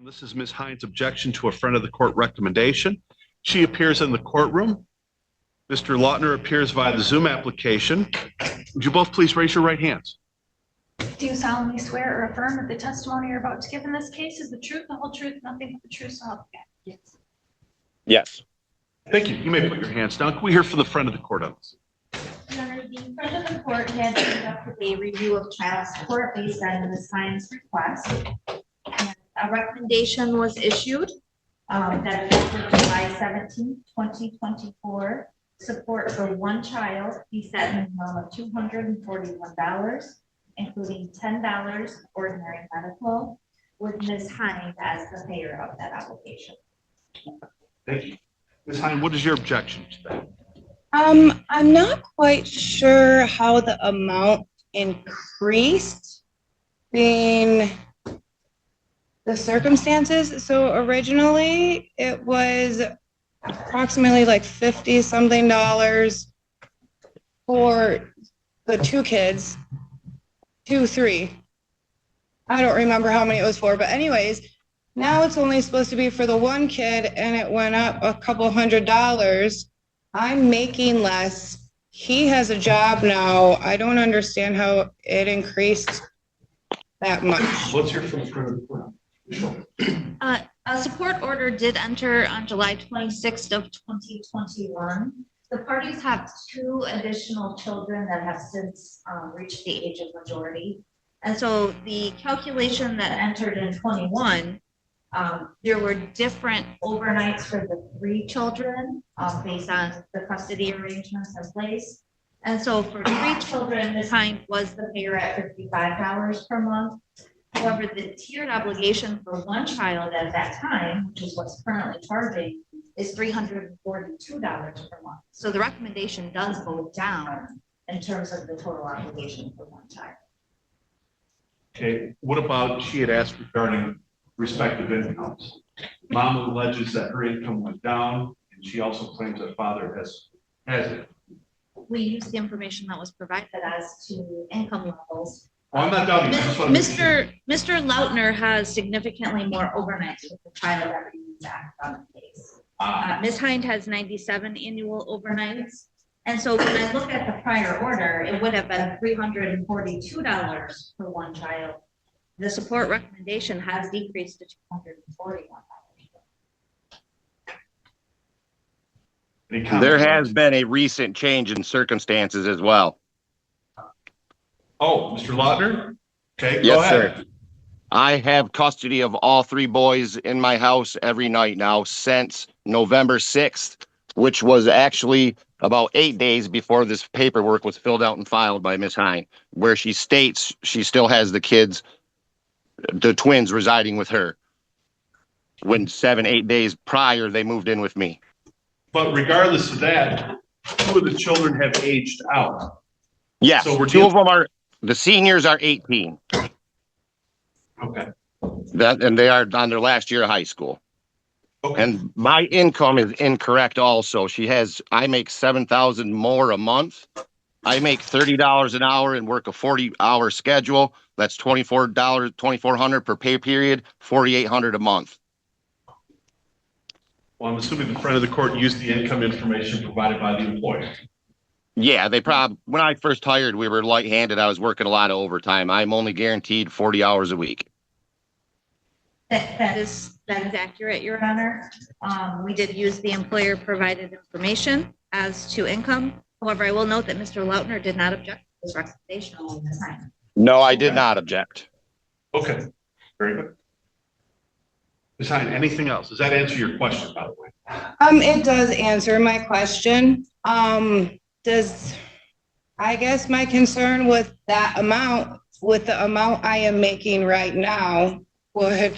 This is Ms. Hines' objection to a friend of the court recommendation. She appears in the courtroom. Mr. Lautner appears via the Zoom application. Would you both please raise your right hands? Do you solemnly swear or affirm that the testimony you're about to give in this case is the truth, the whole truth, nothing but the truth, so help you God? Yes. Yes. Thank you. You may put your hands down. Can we hear from the friend of the court on this? Your Honor, the friend of the court has conducted a review of child support based on Ms. Hines' request. And a recommendation was issued that effective July 17, 2024, support for one child be set in the amount of $241, including $10 ordinary medical, with Ms. Hines as the payer of that obligation. Thank you. Ms. Hines, what is your objection to that? I'm not quite sure how the amount increased being the circumstances. So originally it was approximately like $50 something for the two kids, 3. I don't remember how many it was for, but anyways, now it's only supposed to be for the one kid and it went up a couple $100. I'm making less. He has a job now. I don't understand how it increased that much. What's your from the front of the court? A support order did enter on July 26th of 2021. The parties have 2 additional children that have since reached the age of majority. And so the calculation that entered in 21, there were different overnights for the 3 children based on the custody arrangements in place. And so for 3 children, Ms. Hines was the payer at $55 per month. However, the tiered obligation for one child at that time, which is what's currently charging, is $342 per month. So the recommendation does go down in terms of the total obligation for one child. Okay, what about, she had asked regarding respective incomes. Mom alleges that her income went down, and she also claims that father has it. We used the information that was provided as to income levels. Well, I'm not doubting. Mr. Lautner has significantly more overnights with the child that remains active on the case. Ms. Hines has 97 annual overnights. And so when I look at the prior order, it would have been $342 for one child. The support recommendation has decreased to $241. There has been a recent change in circumstances as well. Oh, Mr. Lautner? Okay, go Yes, ahead. sir. I have custody of all 3 boys in my house every night now since November 6th, which was actually about 8 days before this paperwork was filled out and filed by Ms. Hines, where she states she still has the kids, the twins, residing with her. When 7-8 days prior, they moved in with me. But regardless of that, 2 of the children have aged out. Yes, so 2 of them are, the seniors are 18. Okay. And they are on their last year of high school. Okay. And my income is incorrect also. I make $7,000 more a month. I make $30 an hour and work a 40-hour schedule. That's $2,400 per pay period, $4,800 a month. Well, I'm assuming the friend of the court used the income information provided by the employer. Yeah, when I first hired, we were light-handed. I was working a lot of overtime. I'm only guaranteed 40 hours a week. That is accurate, Your Honor. We did use the employer provided information as to income. However, I will note that Mr. Lautner did not object to this recommendation on this time. No, I did not object. Okay, very good. Ms. Hines, anything else? Does that answer your question, by the way? It does answer my question. I guess my concern with that amount, with the amount I am making right now, would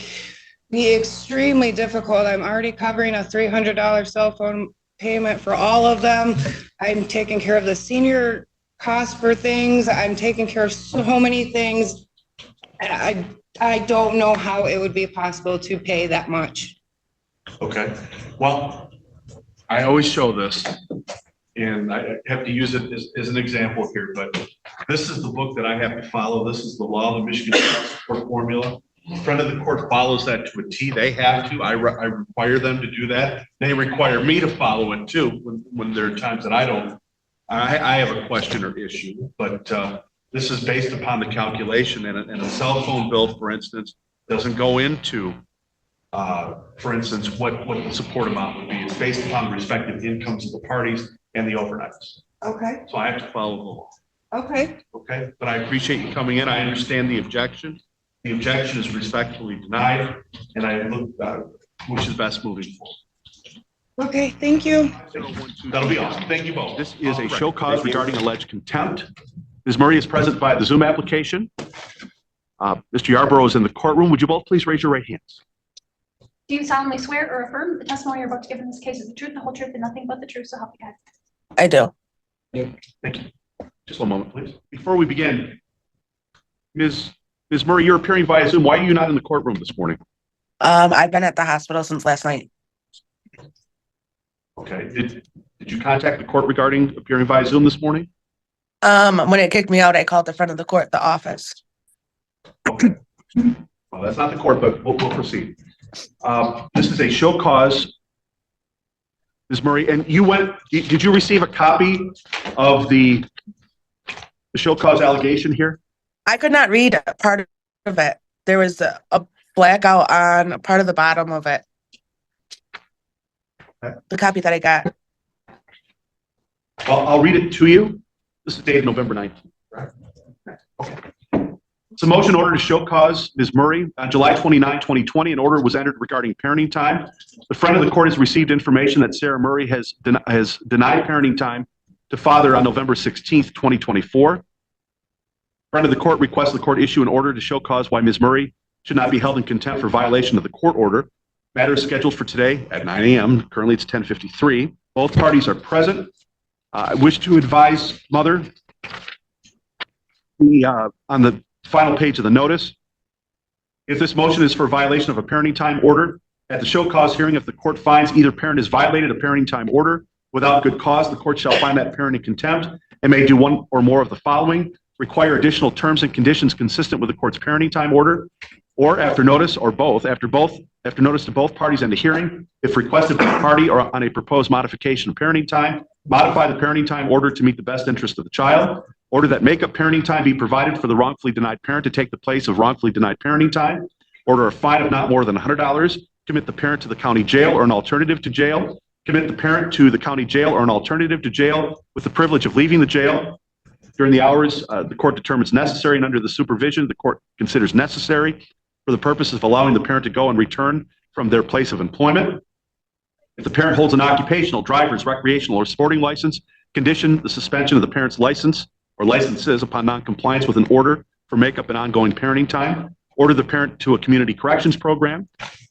be extremely difficult. I'm already covering a $300 cell phone payment for all of them. I'm taking care of the senior cost for things. I'm taking care of so many things. And I don't know how it would be possible to pay that much. Okay, well, I always show this, and I have to use it as an example here, but this is the book that I have to follow. This is the law of the Michigan Support Formula. friend of the court follows that to a T. They have to. I require them to do that. They require me to follow it too when there are times that I don't. I have a question or issue, but this is based upon the calculation, and a cell phone bill, for instance, doesn't go into, for instance, what the support amount would be. It's based upon the respective incomes of the parties and the overnights. Okay, So I have to follow the law. okay. Okay, but I appreciate you coming in. I understand the objection. The objection is respectfully denied, and I wish you the best moving forward. Okay, thank you. That'll be awesome. Thank you both. This is a show cause regarding alleged contempt. Ms. Murray is present via the Zoom application. Mr. Yarborough is in the courtroom. Would you both please raise your right hands? Do you solemnly swear or affirm that the testimony you're about to give in this case is the truth, the whole truth, and nothing but the truth, so help you God? I do. Thank you. Just one moment, please. Before we begin, Ms. Murray, you're appearing via Zoom. Why are you not in the courtroom this morning? I've been at the hospital since last night. Okay. Did you contact the court regarding appearing via Zoom this morning? When it kicked me out, I called the front of the court, the office. Okay. Well, that's not the court, but we'll proceed. This is a show cause, Ms. Murray, and did you receive a copy of the show cause allegation here? I could not read part of it. There was a blackout on part of the bottom of it. The copy that I got. Well, I'll read it to you. This is dated November 19th. Right? Okay. It's a motion order to show cause Ms. Murray on July 29, 2020. An order was entered regarding parenting time. The friend of the court has received information that Sarah Murray has denied parenting time to father on November 16th, 2024. Friend of the court requests the court issue an order to show cause why Ms. Murray should not be held in contempt for violation of the court order. Matter is scheduled for today at 9 a.m. Currently, it's 10:53. Both parties are present. I wish to advise Mother on the final page of the notice. If this motion is for violation of a parenting time order, at the show cause hearing, if the court finds either parent has violated a parenting time order without good cause, the court shall find that parent in contempt and may do one or more of the following: require additional terms and conditions consistent with the court's parenting time order, or after notice, or both, after notice to both parties and the hearing, if requested by the party or on a proposed modification of parenting time, modify the parenting time order to meet the best interest of the child. Order that makeup parenting time be provided for the wrongfully denied parent to take the place of wrongfully denied parenting time. Order a fine of not more than $100. Commit the parent to the county jail or an alternative to jail. Commit the parent to the county jail or an alternative to jail with the privilege of leaving the jail during the hours the court determines necessary and under the supervision the court considers necessary for the purposes of allowing the parent to go and return from their place of employment. If the parent holds an occupational, driver's, recreational, or sporting license, condition the suspension of the parent's license or licenses upon noncompliance with an order for makeup and ongoing parenting time. Order the parent to a community corrections program.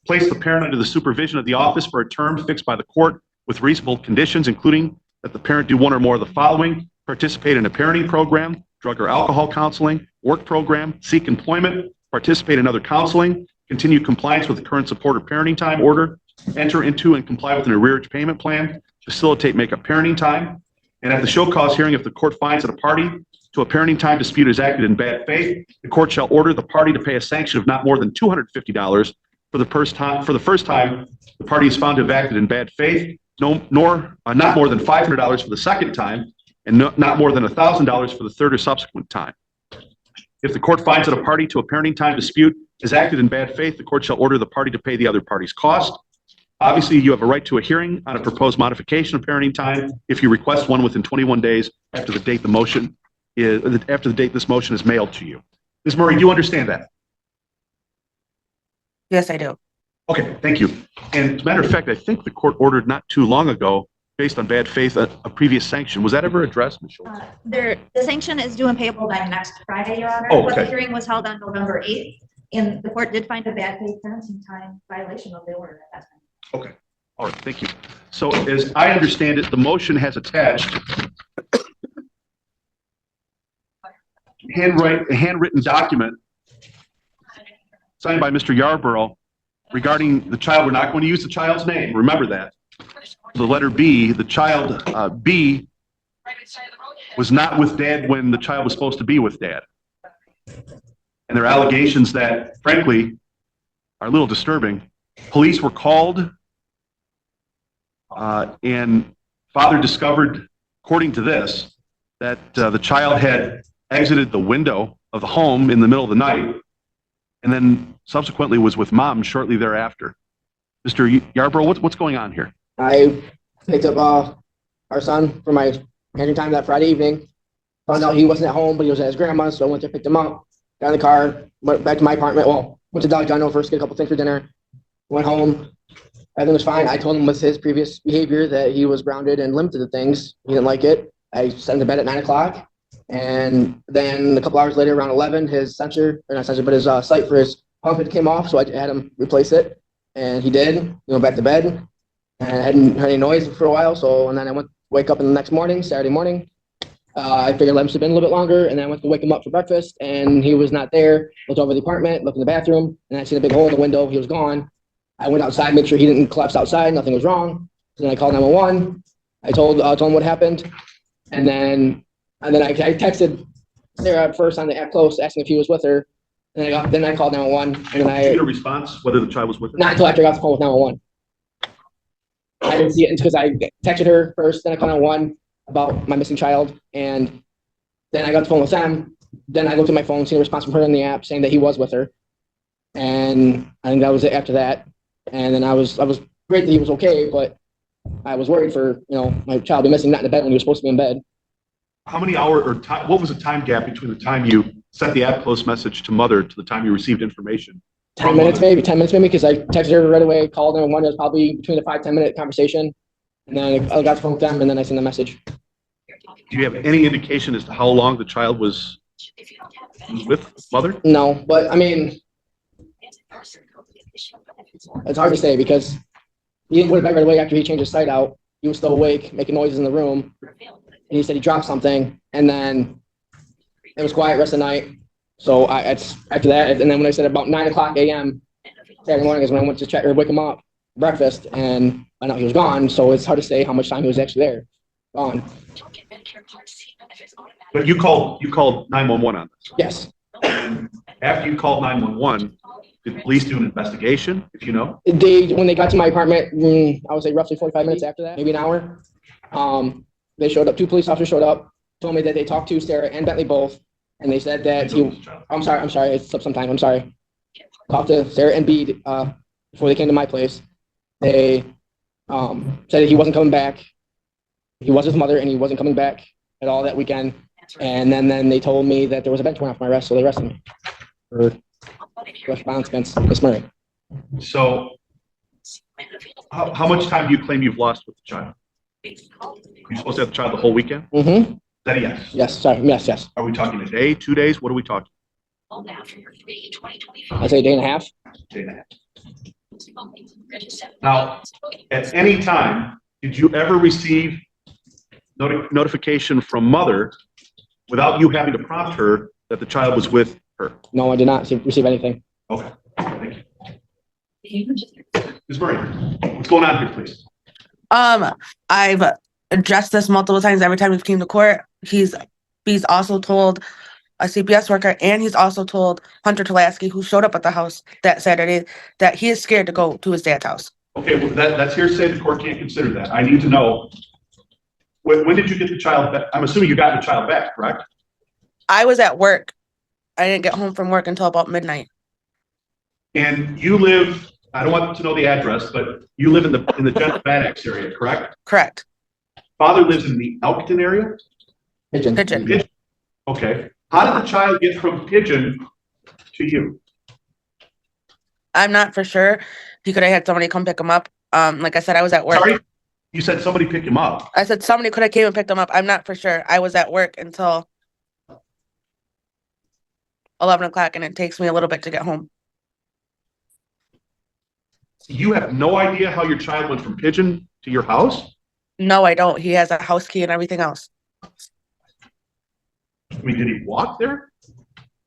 Place the parent under the supervision of the office for a term fixed by the court with reasonable conditions, including that the parent do one or more of the following: participate in a parenting program, drug or alcohol counseling, work program, seek employment, participate in other counseling, continue compliance with the current support or parenting time order, enter into and comply with an arrearage payment plan, facilitate makeup parenting time. And at the show cause hearing, if the court finds that a party to a parenting time dispute has acted in bad faith, the court shall order the party to pay a sanction of not more than $250 for the first time the party is found to have acted in bad faith, not more than $500 for the second time, and not more than $1,000 for the third or subsequent time. If the court finds that a party to a parenting time dispute has acted in bad faith, the court shall order the party to pay the other party's cost. Obviously, you have a right to a hearing on a proposed modification of parenting time if you request one within 21 days after the date this motion is mailed to you. Ms. Murray, do you understand that? Yes, I do. Okay, thank you. And as a matter of fact, I think the court ordered not too long ago, based on bad faith, a previous sanction. Was that ever addressed, Ms. Schultz? The sanction is due and payable by next Friday, Your Honor. Oh, But okay. the hearing was held on November 8th, and the court did find a bad faith parenting time violation of the order at that time. Okay, all right, thank you. So as I understand it, the motion has attached a handwritten document signed by Mr. Yarborough regarding the child. We're not going to use the child's name. Remember that. The letter B, the child B was not with dad when the child was supposed to be with dad. And there are allegations that, frankly, are a little disturbing. Police were called, and father discovered, according to this, that the child had exited the window of the home in the middle of the night, and then subsequently was with mom shortly thereafter. Mr. Yarbrough, what's going on here? I picked up our son for my parenting time that Friday evening. Found out he wasn't at home, but he was at his grandma's, so I went to pick him up. Got in the car, went back to my apartment. Well, went to Dollar General first, get a couple things for dinner. Went home. Everything was fine. I told him with his previous behavior that he was grounded and limited to things. He didn't like it. I sent him to bed at 9 o'clock. And then a couple hours later, around 11, his sensor, or not sensor, but his sight for his pump came off, so I had him replace it. And he did. He went back to bed. And I hadn't heard any noise for a while. So, and then I wake up in the next morning, Saturday morning. I figured let him sleep in a little bit longer, and then I went to wake him up for breakfast, and he was not there. Looked over the apartment, looked in the bathroom, and I seen a big hole in the window. He was gone. I went outside, made sure he didn't collapse outside. Nothing was wrong. So then I called 911. I told him what happened, and then I texted Sarah first on the app close, asking if he was with her. And then I called 911, and then Did you get a response whether the child was with her? not until after I got the phone with 911. I didn't see it because I texted her first, then I called 911 about my missing child, and then I got the phone with them. Then I looked at my phone, seen a response from her in the app saying that he was with her, and I think that was it after that. And then I was great that he was okay, but I was worried for my child be missing, not in the bed when he was supposed to be in bed. How many hours or time? What was the time gap between the time you sent the app close message to mother to the time you received information? 10 minutes maybe, because I texted her right away, called her, and one was probably between a 5-10 minute conversation. And then I got the phone with them, and then I sent the message. Do you have any indication as to how long the child was with mother? No, but I mean, it's hard to say because he didn't go to bed right away after he changed his sight out. He was still awake, making noises in the room. And he said he dropped something, and then it was quiet rest of the night. So it's after that, and then when I said about 9 o'clock a.m. Saturday morning is when I went to check or wake him up, breakfast, and I know he was gone. So it's hard to say how much time he was actually there. Gone. But you called 911 on this. Yes. After you called 911, did police do an investigation, if you know? When they got to my apartment, I would say roughly 45 minutes after that, maybe an hour. They showed up. 2 police officers showed up, told me that they talked to Sarah and Bentley both, and they said that I'm sorry, it slipped sometime. I'm sorry. Talked to Sarah and Bede before they came to my place. They said that he wasn't coming back. He was his mother, and he wasn't coming back at all that weekend. And then they told me that there was a bench warrant off my arrest, so they arrested me for violence against Miss Murray. So, how much time do you claim you've lost with the child? You're supposed to have the child the whole weekend? Mm-hmm. Is that a yes? Yes, sorry. Yes. Are we talking a day, 2 days? What are we talking? I'd say a day and a half. Day and a half. Now, at any time, did you ever receive notification from mother without you having to prompt her that the child was with her? No, I did not receive anything. Okay, thank you. Ms. Murray, what's going on here, please? I've addressed this multiple times every time we've came to court. He's also told a CPS worker, and he's also told Hunter Tulaski, who showed up at the house that Saturday, that he is scared to go to his dad's house. Okay, well, that's hearsay. The court can't consider that. I need to know, when did you get the child back? I'm assuming you got the child back, correct? I was at work. I didn't get home from work until about midnight. And you live, I don't want to know the address, but you live in the General Bad Axe area, correct? Correct. Father lives in the Elkton area? Pigeon. Okay. How did the child get from Pigeon to you? I'm not for sure. He could have had somebody come pick him up. Like I said, I was at work. Sorry? You said somebody picked him up. I said somebody could have came and picked him up. I'm not for sure. I was at work until 11 o'clock, and it takes me a little bit to get home. You have no idea how your child went from Pigeon to your house? No, I don't. He has a house key and everything else. I mean, did he walk there?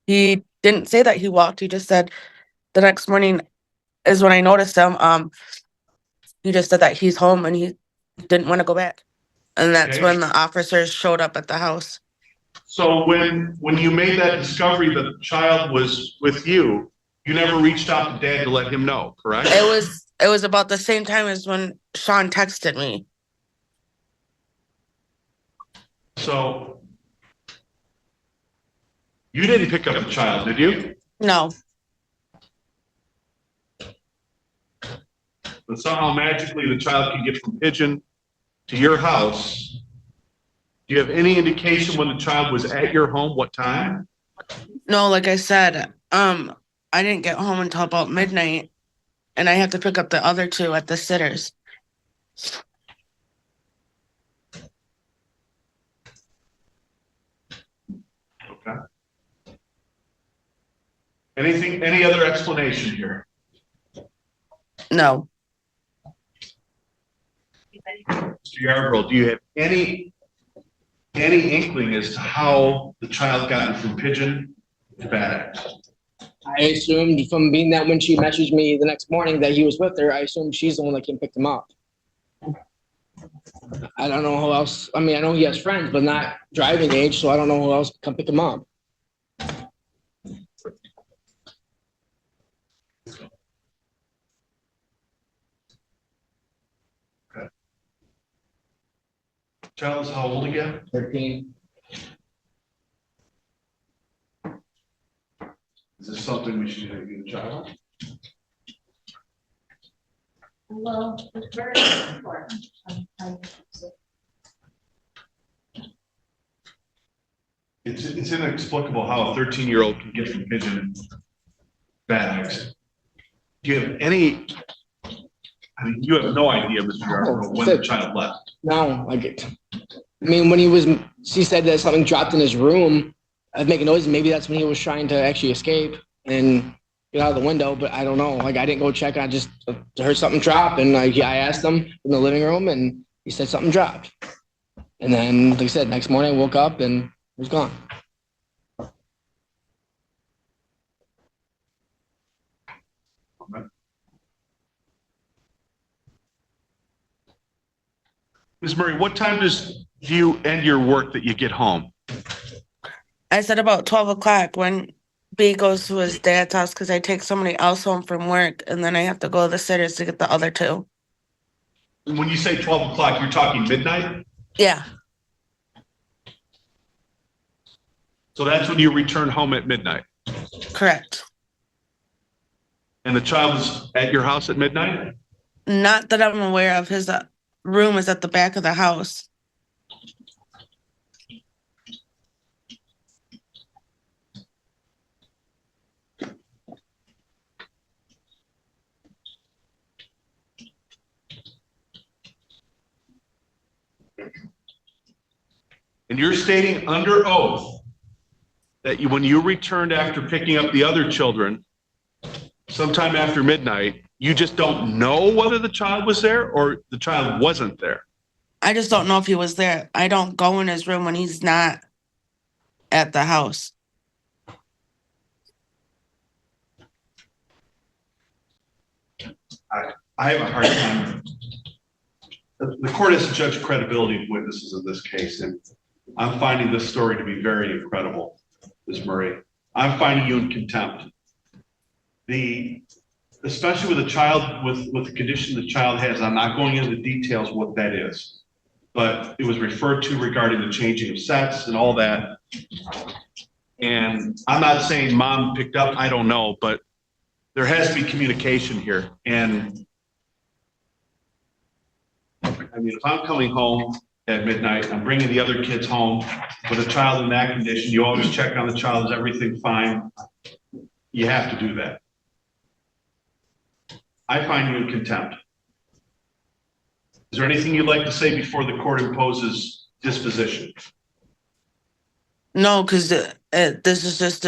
He didn't say that he walked. He just said the next morning is when I noticed him. He just said that he's home and he didn't want to go back. And that's Okay. when the officers showed up at the house. So when you made that discovery that the child was with you, You never reached out to dad to let him know, correct? It was about the same time as when Sean texted me. So you didn't pick up the child, did you? No, But somehow magically the child can get from Pigeon to your house. Do you have any indication when the child was at your home, what time? no, like I said, I didn't get home until about midnight, and I had to pick up the other two at the sitters. Okay. Any other explanation here? No, Mr. Yarborough, do you have any inkling as to how the child got from Pigeon to Bad Axe? I assumed from being that when she messaged me the next morning that he was with her, I assumed she's the one that came pick him up. I don't know who else. I mean, I know he has friends, but not driving age, so I don't know who else can pick him up. Child is how old again? 13. Is this something we should do the child? Well, it's very important. It's inexplicable how a 13-year-old can get from Pigeon to Bad Axe. Do you have any, I mean, you have no idea, Mr. Yarborough, when the child left. No, I mean, when she said that something dropped in his room, I'd make a noise. Maybe that's when he was trying to actually escape and get out of the window, but I don't know. Like, I didn't go check. I just heard something drop, and I asked him in the living room, and he said something dropped. And then, like I said, next morning I woke up and it was gone. Ms. Murray, what time do you end your work that you get home? I said about 12 o'clock when B goes to his dad's house because I take somebody else home from work, and then I have to go to the sitters to get the other two. When you say 12 o'clock, you're talking midnight? Yeah, So that's when you return home at midnight? correct. And the child is at your house at midnight? Not that I'm aware of. His room is at the back of the house. And you're stating under oath that when you returned after picking up the other children, sometime after midnight, you just don't know whether the child was there or the child wasn't there? I just don't know if he was there. I don't go in his room when he's not at the house. I have a hard time. The court has to judge credibility of witnesses in this case, and I'm finding this story to be very incredible, Ms. Murray. I'm finding you in contempt. Especially with a child with the condition the child has, I'm not going into the details what that is, but it was referred to regarding the changing of sex and all that. And I'm not saying mom picked up, I don't know, but there has to be communication here. And I mean, if I'm coming home at midnight, I'm bringing the other kids home with a child in that condition, you always check on the child, is everything fine? You have to do that. I find you in contempt. Is there anything you'd like to say before the court imposes disposition? No, because this is just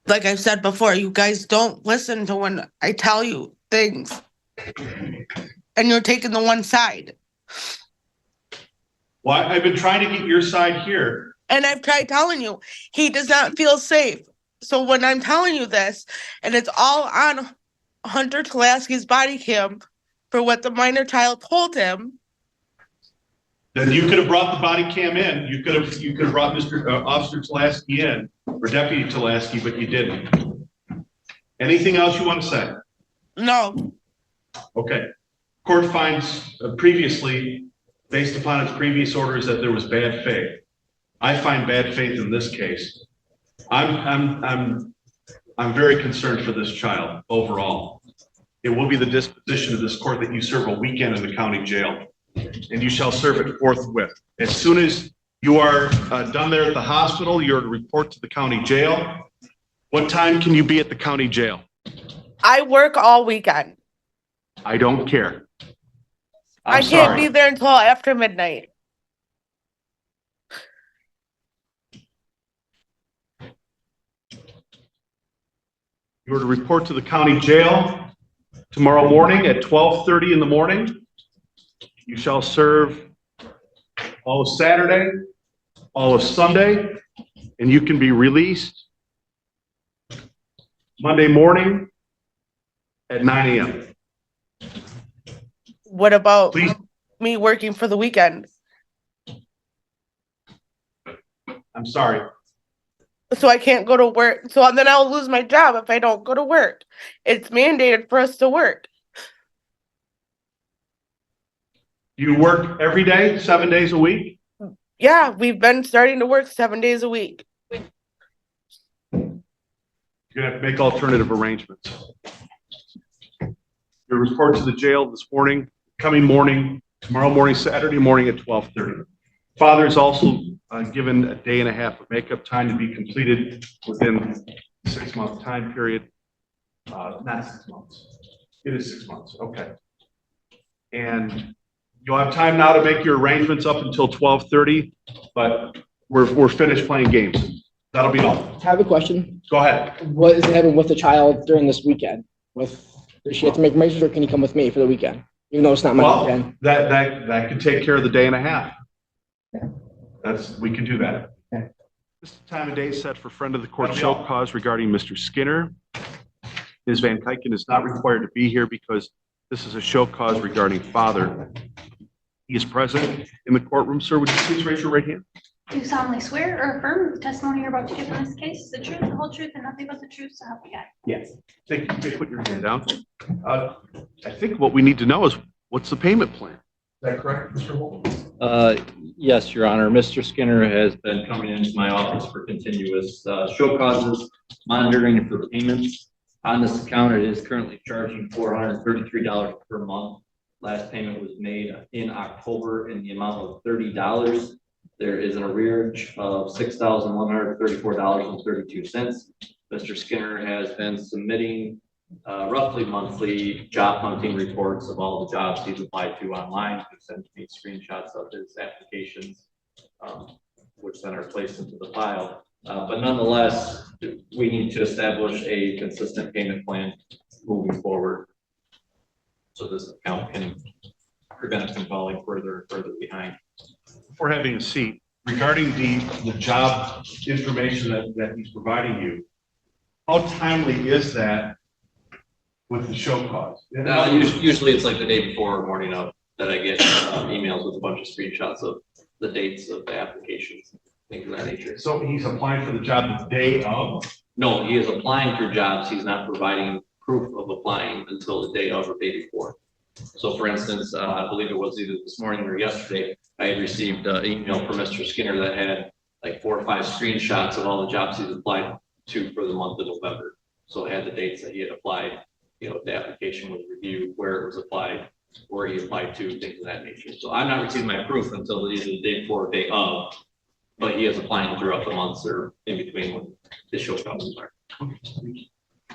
like I've said before, you guys don't listen to when I tell you things. And you're taking the one side. Well, I've been trying to get your side here. And I've tried telling you, he does not feel safe. So when I'm telling you this, and it's all on Hunter Talaski's body cam for what the minor child told him. Then you could have brought the body cam in. You could have brought Mr. Officer Talaski in, or Deputy Talaski, but you didn't. Anything else you want to say? No, Okay. Court finds previously, based upon its previous orders, that there was bad faith. I find bad faith in this case. I'm very concerned for this child overall. It will be the disposition of this court that you serve a weekend in the county jail, and you shall serve it forthwith. As soon as you are done there at the hospital, you're to report to the county jail. What time can you be at the county jail? I work all weekend. I don't care. I I'm can't sorry. be there until after midnight. You're to report to the county jail tomorrow morning at 12:30 in the morning. You shall serve all of Saturday, all of Sunday, and you can be released Monday morning at 9 a.m. What about Please. me working for the weekend? I'm sorry. So I can't go to work. So then I'll lose my job if I don't go to work. It's mandated for us to work. You work every day, 7 days a week? Yeah, we've been starting to work 7 days a week. You're gonna have to make alternative arrangements. You report to the jail this morning, coming morning, tomorrow morning, Saturday morning at 12:30. Father is also given a day and a half of makeup time to be completed within 6-month time period. Not 6 months. It is 6 months. Okay. And you'll have time now to make your arrangements up until 12:30, but we're finished playing games. That'll be all. I have a question. Go ahead. What is happening with the child during this weekend? Does she have to make arrangements, or can he come with me for the weekend? Even though it's not my Well, weekend. that could take care of the day and a half. Yeah. We can do that. Okay. This time of day is set for friend of the court show cause regarding Mr. Skinner. Ms. Van Kyken is not required to be here because this is a show cause regarding father. He is present in the courtroom. Sir, would you please raise your right hand? Do you solemnly swear or affirm that the testimony you're about to give in this case is the truth, the whole truth, and nothing but the truth, so help you God? Yes. Thank you. You may put your hand down. I think what we need to know is what's the payment plan? Is that correct, Mr. Wolf? Yes, Your Honor. Mr. Skinner has been coming into my office for continuous show causes, monitoring for payments. On this account, it is currently charging $433 per month. Last payment was made in October in the amount of $30. There is an arrearage of $6,134.32. Mr. Skinner has been submitting roughly monthly job hunting reports of all the jobs he's applied to online. He sends me screenshots of his applications, which then are placed into the file. But nonetheless, we need to establish a consistent payment plan moving forward, so this account can prevent us from falling further and further behind. Before having a seat, regarding the job information that he's providing you, how timely is that with the show cause? Usually it's like the day before or morning of that I get emails with a bunch of screenshots of the dates of the applications, things of that nature. So he's applying for the job the day of? No, he is applying for jobs. He's not providing proof of applying until the day of or day before. So for instance, I believe it was either this morning or yesterday, I had received an email from Mr. Skinner that had like 4 or 5 screenshots of all the jobs he's applied to for the month of November. So it had the dates that he had applied, the application was reviewed, where it was applied, where he applied to, things of that nature. So I'm not receiving my proof until either the day before or day of, but he is applying throughout the months or in between when his show causes are.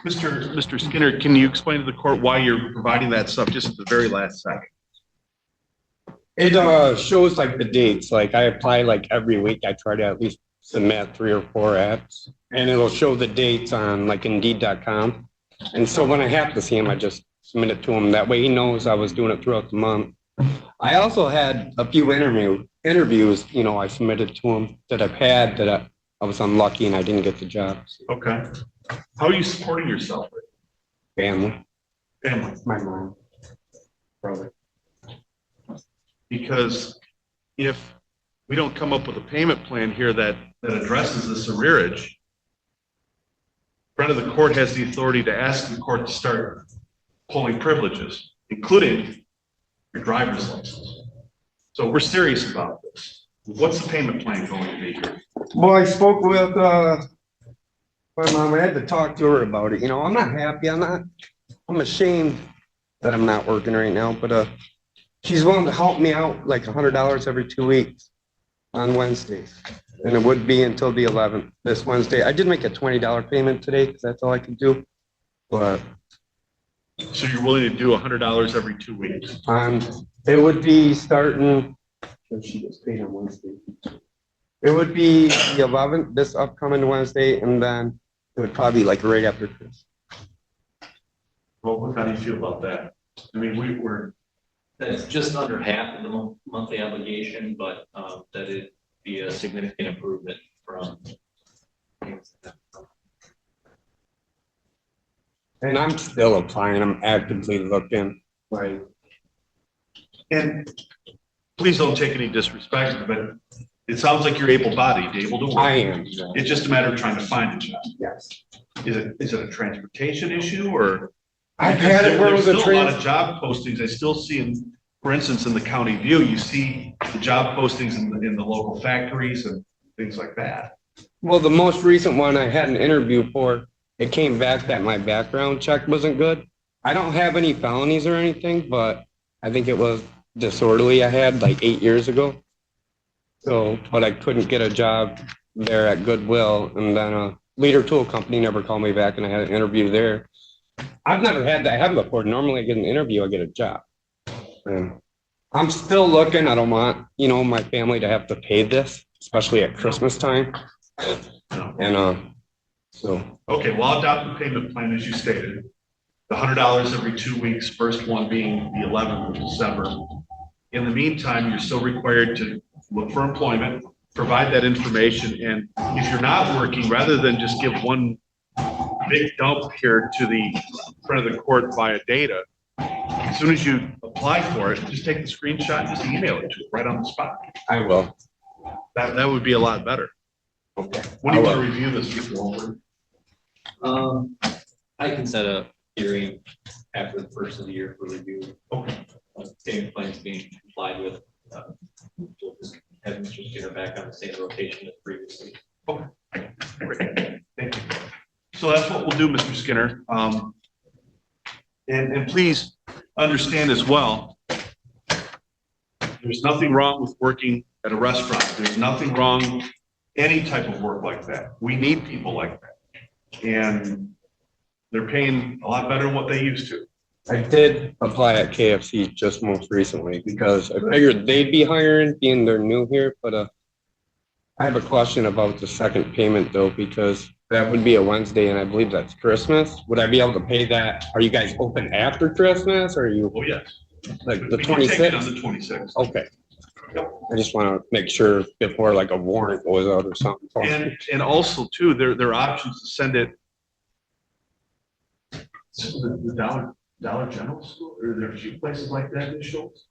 Mr. Skinner, can you explain to the court why you're providing that stuff just at the very last second? It shows like the dates, like I apply like every week. I try to at least submit 3 or 4 apps, and it'll show the dates on like Indeed.com. And so when I have to see him, I just submit it to him. That way he knows I was doing it throughout the month. I also had a few interviews, I submitted to him that I've had that I was unlucky and I didn't get the jobs. Okay. How are you supporting yourself? Family. Family. My mom. Brother. Because if we don't come up with a payment plan here that addresses this arrearage, friend of the court has the authority to ask the court to start pulling privileges, including your driver's license. So we're serious about this. What's the payment plan going to be here? Well, I spoke with, my mom. I had to talk to her about it. You know, I'm not happy. I'm ashamed that I'm not working right now, but, she's willing to help me out like $100 every 2 weeks on Wednesdays. And it would be until the 11th, this Wednesday. I did make a $20 payment today because that's all I could do. But So you're willing to do $100 every 2 weeks? it would be starting, she gets paid on Wednesday. It would be the 11th, this upcoming Wednesday, and then it would probably be like right after Christmas. Well, how do you feel about that? I mean, we're That's just under half of the monthly obligation, but that it'd be a significant improvement from. And I'm still applying. I'm actively looking. Like, and please don't take any disrespect, but it sounds like you're able-bodied, able to work. I am. It's just a matter of trying to find a job. Yes. Is it a transportation issue or? I've had it where it was There's a still a lot of job postings. I still see in, for instance, in the county view, you see the job postings in the local factories and things like that. Well, the most recent one I had an interview for, it came back that my background check wasn't good. I don't have any felonies or anything, but I think it was disorderly I had like 8 years ago. So, but I couldn't get a job there at Goodwill, and then a Leader Tool Company never called me back, and I had an interview there. I've never had that happen before. Normally I get an interview, I get a job. And I'm still looking. I don't want, my family to have to pay this, especially at Christmas time. And so. Okay, well, I'll adopt the payment plan as you stated. The $100 every 2 weeks, first one being the 11th of December. In the meantime, you're still required to look for employment, provide that information, and if you're not working, rather than just give one big dump here to the front of the court via data, as soon as you apply for it, just take the screenshot and just email it to it right on the spot. I will. That would be a lot better. Okay. When do you want to review this, Mr. Wolford? I can set a hearing after the first of the year for review. Okay. Payment plans being complied with. We'll just have Mr. Skinner back on the same rotation as previously. Okay. Great. Thank you. So that's what we'll do, Mr. Skinner. And please understand as well, there's nothing wrong with working at a restaurant. There's nothing wrong, any type of work like that. We need people like that. And they're paying a lot better than what they used to. I did apply at KFC just most recently because I figured they'd be hiring, being they're new here, but I have a question about the second payment though, because that would be a Wednesday and I believe that's Christmas. Would I be able to pay that? Are you guys open after Christmas or are you? Oh, yes. Like the We can take it 26th? on the 26th. Okay. I just want to make sure before like a warrant goes out or something. And also too, there are options to send it to the Dollar General store, or there are a few places like that in Schultz.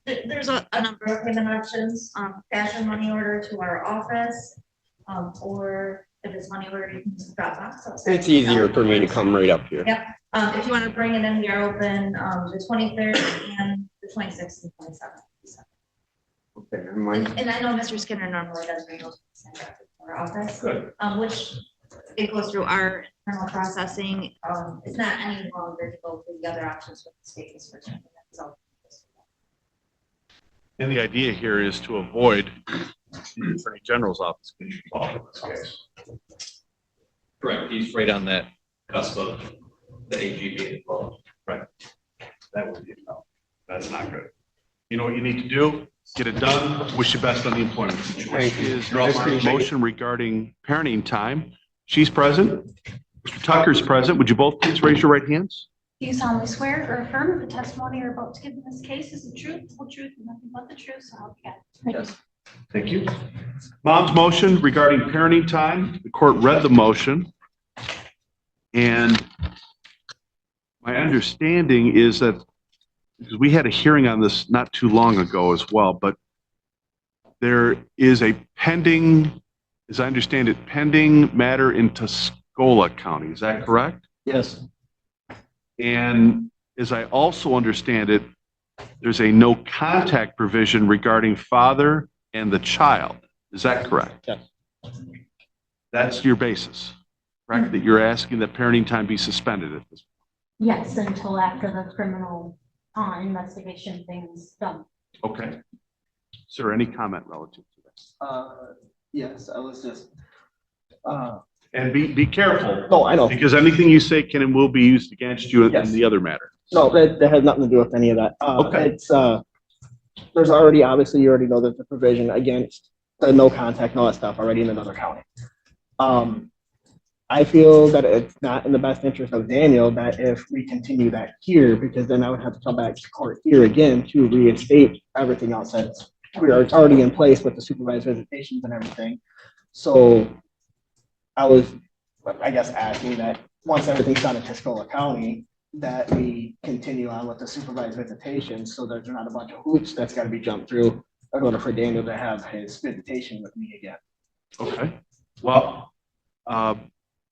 There's a number of payment options, cash and money order to our office, or if it's money order, you can just drop off. So It's easier for me to come right up here. Yep. If you want to bring it in, we are open the 23rd and the 26th and 27th. Okay, never mind. And I know Mr. Skinner normally does bring those to our office. Good. Which it goes through our internal processing. It's not any longer to go through the other options with the state. So. And the idea here is to avoid the Attorney General's office being involved in this case. Correct. He's right on that cusp of the AG being involved. Right. That would be no. That's not good. You know what you need to do? Get it done. Wish you best on the employment situation. Is there a motion regarding parenting time? She's present. Mr. Tucker's present. Would you both please raise your right hands? Do you solemnly swear or affirm that the testimony you're about to give in this case is the truth, the whole truth, and nothing but the truth? So help you God. Yes. Thank you. Mom's motion regarding parenting time. The court read the motion. And my understanding is that, because we had a hearing on this not too long ago as well, but there is a pending, as I understand it, pending matter in Tuscola County. Is that correct? Yes, And as I also understand it, there's a no contact provision regarding father and the child. Is that correct? Yes. That's your basis, correct? That you're asking that parenting time be suspended at this Yes, until after the criminal investigation thing's done. point. Okay. Is there any comment relative to that? yes, I was just, And be careful, no, I know. because anything you say can and will be used against you in Yes. the other matter. No, that has nothing to do with any of that. Okay. It's, there's already, obviously, you already know there's a provision against the no contact and all that stuff already in another county. I feel that it's not in the best interest of Daniel that if we continue that here, because then I would have to come back to court here again to reinstate everything else that's, it's already in place with the supervised visitations and everything. So I was, I guess, asking that once everything's done in Tuscola County, that we continue on with the supervised visitations, so there's not a bunch of hoops that's gotta be jumped through in order for Daniel to have his visitation with me again. Okay. Well,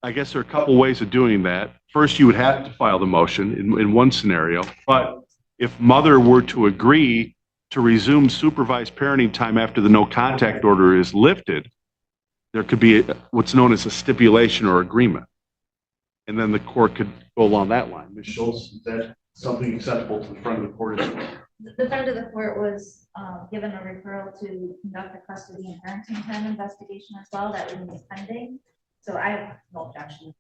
I guess there are a couple ways of doing that. First, you would have to file the motion in one scenario, but if mother were to agree to resume supervised parenting time after the no contact order is lifted, there could be what's known as a stipulation or agreement. And then the court could go along that line. Ms. Schultz, is that something acceptable to the front of the court as well? The friend of the court was given a referral to conduct a custody and parenting time investigation as well. That remains pending. So I have no objection.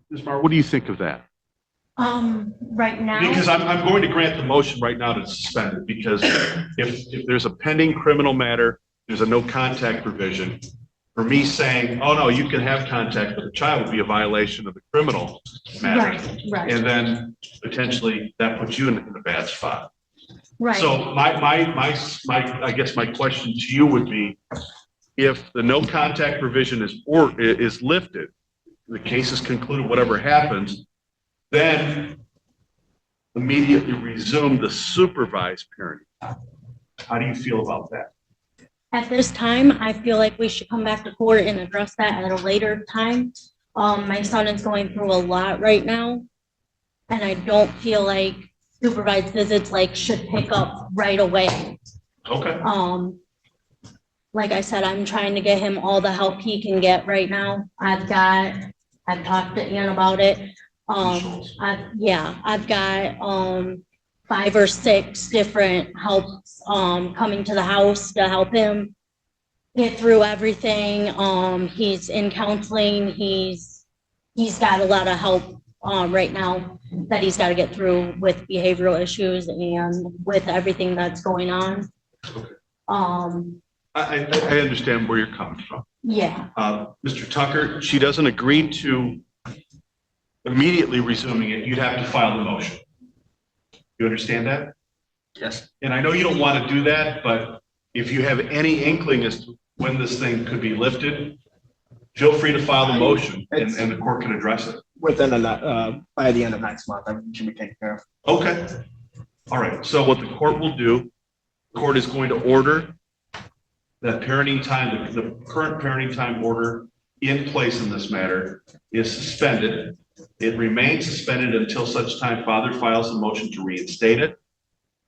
Ms. Marr, what do you think of that? Right now. Because I'm going to grant the motion right now to suspend it, because if there's a pending criminal matter, there's a no contact provision. For me saying, oh no, you can have contact with the child would be a violation of the criminal matter. Right. And then potentially that puts you in a bad spot. Right. So I guess my question to you would be, if the no contact provision is lifted, the case is concluded, whatever happens, then immediately resume the supervised parenting. How do you feel about that? At this time, I feel like we should come back to court and address that at a later time. My son is going through a lot right now, and I don't feel like supervised visits should pick up right away. Okay. Like I said, I'm trying to get him all the help he can get right now. I've talked to Ann about it. I've got 5 or 6 different helps coming to the house to help him get through everything. He's in counseling. He's got a lot of help right now that he's got to get through with behavioral issues and with everything that's going on. I understand where you're coming from. Yeah. Mr. Tucker, she doesn't agree to immediately resuming it. You'd have to file the motion. You understand that? Yes. And I know you don't want to do that, but if you have any inkling as to when this thing could be lifted, feel free to file the motion and the court can address it. Within by the end of next month, everything should be taken care of. Okay. All right. So what the court will do, the court is going to order that parenting time, the current parenting time order in place in this matter is suspended. It remains suspended until such time father files a motion to reinstate it.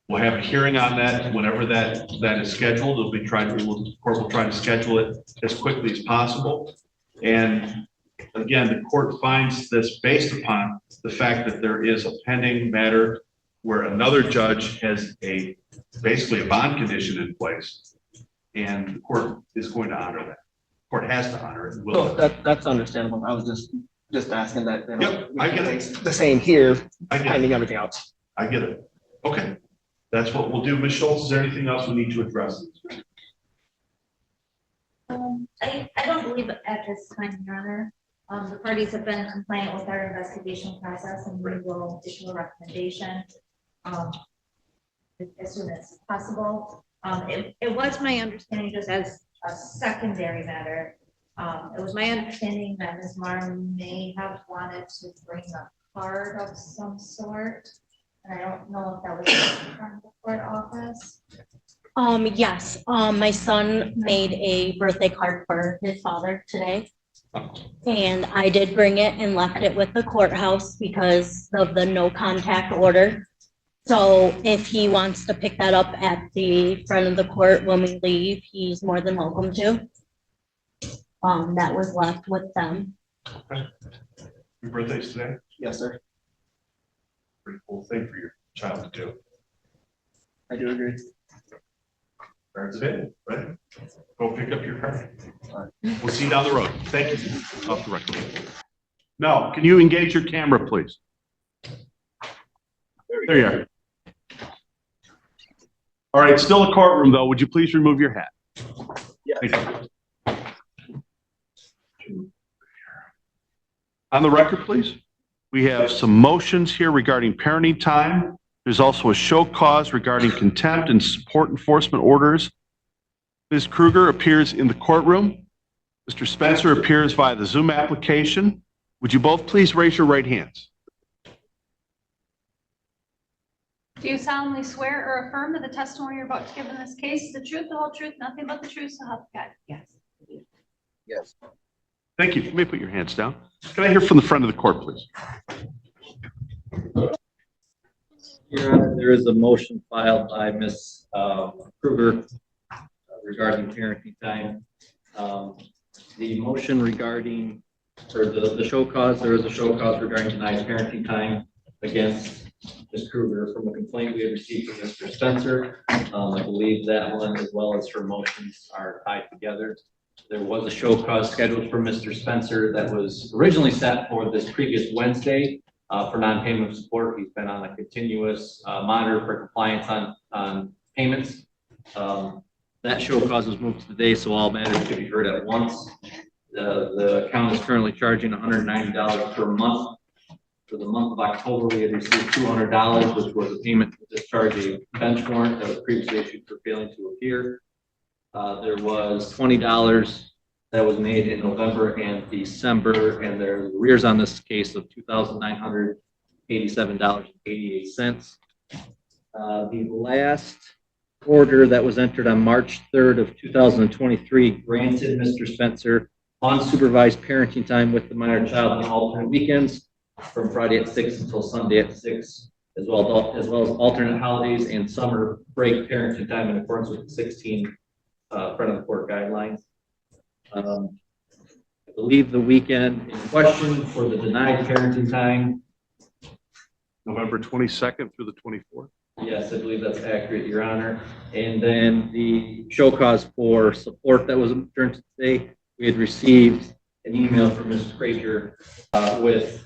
We'll have a hearing on that whenever that is scheduled. The court will try to schedule it as quickly as possible. And again, the court finds this based upon the fact that there is a pending matter where another judge has basically a bond condition in place, and the court is going to honor that. The court has to honor it. Well, that's understandable. I was just asking that. Yep, I get it. The same here, I get finding it. everything else. I get it. Okay. That's what we'll do. Ms. Schultz, is there anything else we need to address? I don't believe at this time, Your Honor. The parties have been compliant with our investigation process, and we will issue a recommendation as soon as possible. It was my understanding, just as a secondary matter, it was my understanding that Ms. Marr may have wanted to bring a card of some sort. And I don't know if that was from the court office. Yes, my son made a birthday card for his father today. And I did bring it and left it with the courthouse because of the no contact order. So if he wants to pick that up at the front of the court when we leave, he's more than welcome to. That was left with them. Your birthday's today? Yes, sir. Pretty cool thing for your child to do. I do agree. Card's available, right? Go pick up your card. We'll see you down the road. Thank you. Off the record. No, can you engage your camera, please? There you are. All right, still a courtroom though. Would you please remove your hat? Yeah. On the record, please. We have some motions here regarding parenting time. There's also a show cause regarding contempt and support enforcement orders. Ms. Kruger appears in the courtroom. Mr. Spencer appears via the Zoom application. Would you both please raise your right hands? Do you solemnly swear or affirm that the testimony you're about to give in this case is the truth, the whole truth, nothing but the truth, so help you God? Yes. Yes. Thank you. You may put your hands down. Can I hear from the front of the court, please? Your Honor, there is a motion filed by Ms. Kruger regarding parenting time. The motion regarding, or the show cause, there is a show cause regarding denied parenting time against Ms. Kruger from a complaint we have received from Mr. Spencer. I believe that one, as well as her motions, are tied together. There was a show cause scheduled for Mr. Spencer that was originally set for this previous Wednesday for non-payment of support. He's been on a continuous monitor for compliance on payments. That show cause was moved to today, so all matters could be heard at once. The account is currently charging $190 per month. For the month of October, we had received $200, which was a payment to discharge a bench warrant that was previously issued for failing to appear. There was $20 that was made in November and December, and there's arrears on this case of $2,987.88. The last order that was entered on March 3rd of 2023 granted Mr. Spencer unsupervised parenting time with the minor child on alternate weekends from Friday at 6 until Sunday at 6, as well as alternate holidays and summer break parenting time in accordance with the 16 front of the court guidelines. I believe the weekend in question for the denied parenting time. November 22nd through the 24th. Yes, I believe that's accurate, Your Honor. And then the show cause for support that was returned today, we had received an email from Ms. Frazier with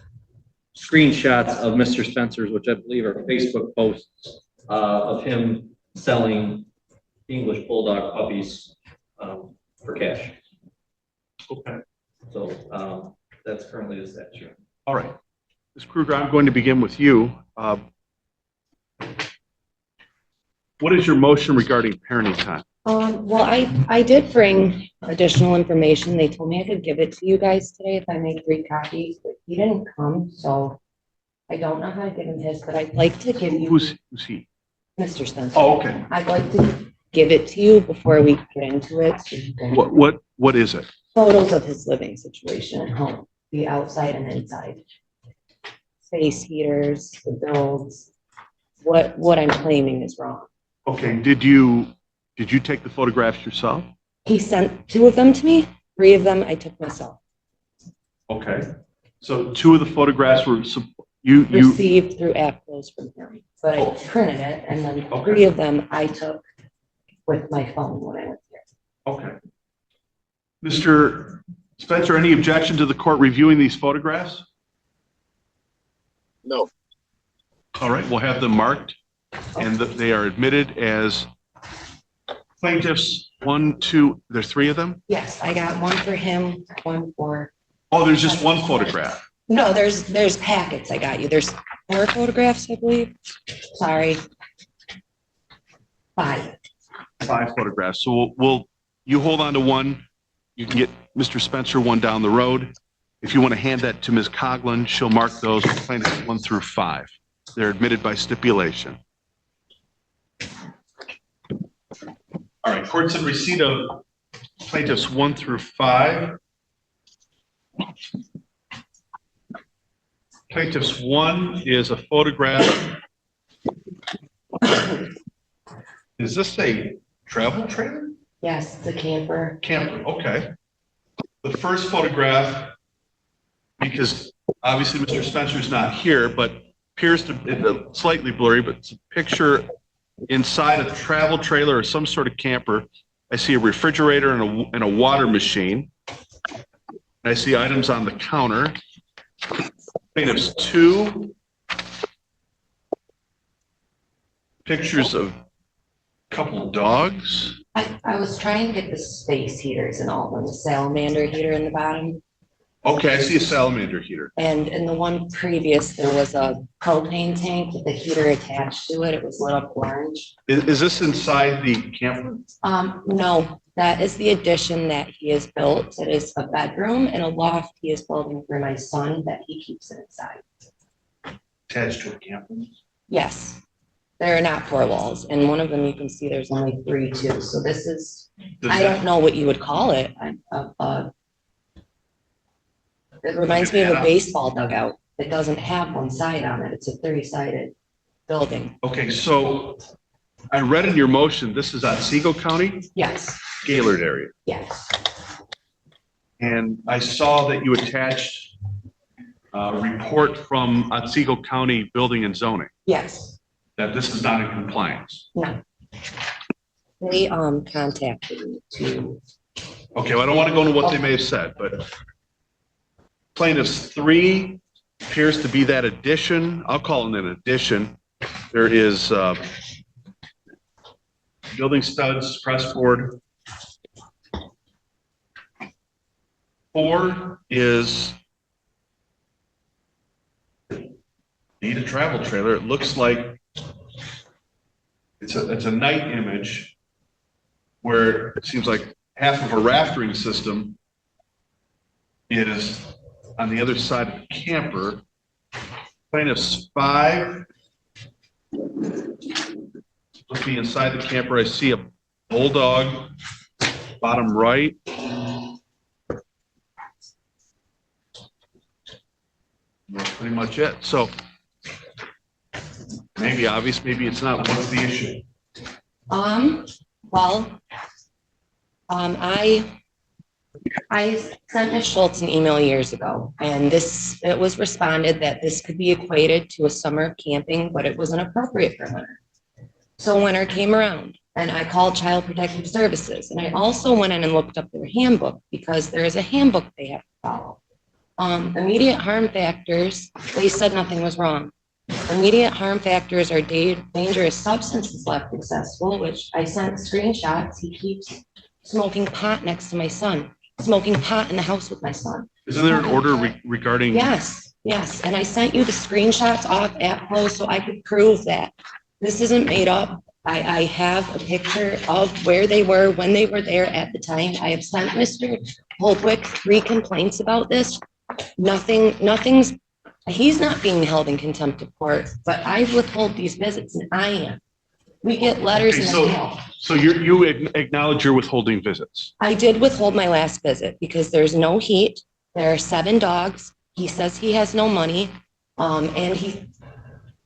screenshots of Mr. Spencer's, which I believe are Facebook posts of him selling English Bulldog puppies for cash. Okay. So that's currently the statute. All right. Ms. Kruger, I'm going to begin with you. What is your motion regarding parenting time? Well, I did bring additional information. They told me I could give it to you guys today if I made 3 copies, but he didn't come, so I don't know how to give him his, but I'd like to give you. Who's he? Mr. Spencer. Oh, okay. I'd like to give it to you before we get into it. So you can What is it? photos of his living situation at home, the outside and inside. Space heaters, the builds, what I'm claiming is wrong. Okay. Did you take the photographs yourself? He sent 2 of them to me, 3 of them I took myself. Okay. So 2 of the photographs were you Received through app close from him, but I printed it and then 3 of them I took with my phone when I went there. Okay. Mr. Spencer, any objection to the court reviewing these photographs? No. All right, we'll have them marked and they are admitted as plaintiffs 1, 2, there's 3 of them? Yes, I got 1 for him, 1 for. Oh, there's just 1 photograph. No, there's packets I got you. There's 4 photographs, I believe. Sorry. 5. 5 photographs. So you hold on to 1. You can get Mr. Spencer 1 down the road. If you want to hand that to Ms. Coughlin, she'll mark those plaintiffs 1 through 5. They're admitted by stipulation. All right, court's in receipt of plaintiffs 1 through 5. Plaintiff's one is a photograph. Is this a travel trailer? Yes, the camper. Camper, okay. The first photograph, because obviously Mr. Spencer's not here, but appears to be slightly blurry, but it's a picture inside a travel trailer or some sort of camper. I see a refrigerator and a water machine. I see items on the counter. Plaintiff's two. Pictures of a couple of dogs. I was trying to get the space heaters and all of them, the salamander heater in the bottom. Okay, I see a salamander heater. And in the one previous, there was a propane tank with the heater attached to it. It was lit up orange. Is this inside the camper? No, that is the addition that he has built. It is a bedroom and a loft he is building for my son that he keeps inside. Attached to a camper? Yes, they're not 4 walls. And one of them you can see there's only 3 too. So this is, I don't know what you would call it. It reminds me of a baseball dugout. It doesn't have one side on it. It's a 3-sided building. Okay, so I read in your motion, this is Otsego County? Yes. Gaylord area. Yes. And I saw that you attached a report from Otsego County Building and Zoning, Yes. that this is not in compliance. No. They contacted me to. Okay, well, I don't want to go into what they may have said, but plaintiff's 3 appears to be that addition. I'll call it an addition. There is building studs, press board. 4 is need a travel trailer. It looks like it's a night image where it seems like half of a raftering system is on the other side of the camper. Plaintiff's 5. Looking inside the camper, I see a bulldog, bottom right. That's pretty much it. So maybe obvious, maybe it's not. What's the issue? Well, I sent Ms. Schultz an email years ago, and it was responded that this could be equated to a summer camping, but it was inappropriate for winter. So winter came around, and I called Child Protective Services, and I also went in and looked up their handbook because there is a handbook they have to follow. Immediate harm factors, they said nothing was wrong. Immediate harm factors are dangerous substances left accessible, which I sent screenshots. He keeps smoking pot next to my son, smoking pot in the house with my son. Isn't there an order regarding? Yes, yes. And I sent you the screenshots off at close so I could prove that this isn't made up. I have a picture of where they were when they were there at the time. I have sent Mr. Holtwick 3 complaints about this. Nothing's, he's not being held in contempt of court, but I withhold these visits and I am. We get letters in the mail. So you acknowledge you're withholding visits? I did withhold my last visit because there's no heat. There are 7 dogs. He says he has no money. And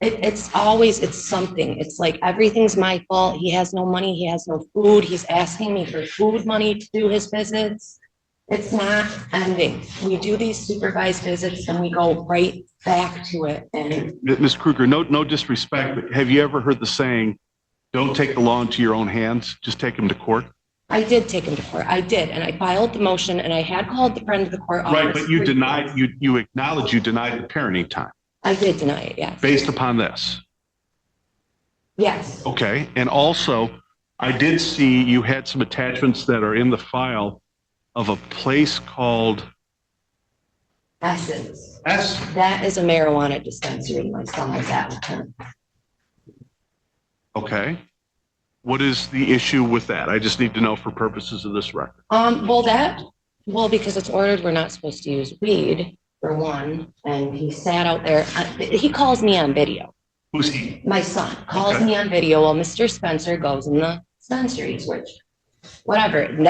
it's something. It's like everything's my fault. He has no money. He has no food. He's asking me for food money to do his visits. It's not ending. We do these supervised visits and we go right back to it. And Ms. Kruger, no disrespect, but have you ever heard the saying, don't take the law into your own hands, just take him to court? I did take him to court. I did. And I filed the motion and I had called the friend of the court. Right, but you acknowledge you denied the parenting time. I did deny it, yes. Based upon this? Yes. Okay, and also, I did see you had some attachments that are in the file of a place called Essence. Essence. That is a marijuana dispensary. My son was at with him. Okay. What is the issue with that? I just need to know for purposes of this record. Because it's ordered, we're not supposed to use weed, for one, and he sat out there. He calls me on video. Who's he? My son calls me on video while Mr. Spencer goes in the dispensaries, which, whatever. And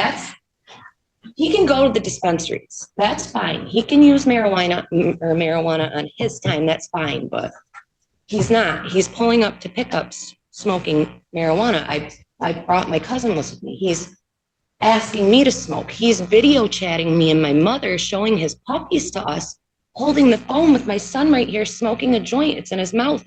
He can go to the dispensaries. That's fine. He can use marijuana on his time. That's fine, but he's not. He's pulling up to pickups smoking marijuana. I brought my cousin with me. He's asking me to smoke. He's video chatting me and my mother, showing his puppies to us, holding the phone with my son right here, smoking a joint. It's in his mouth.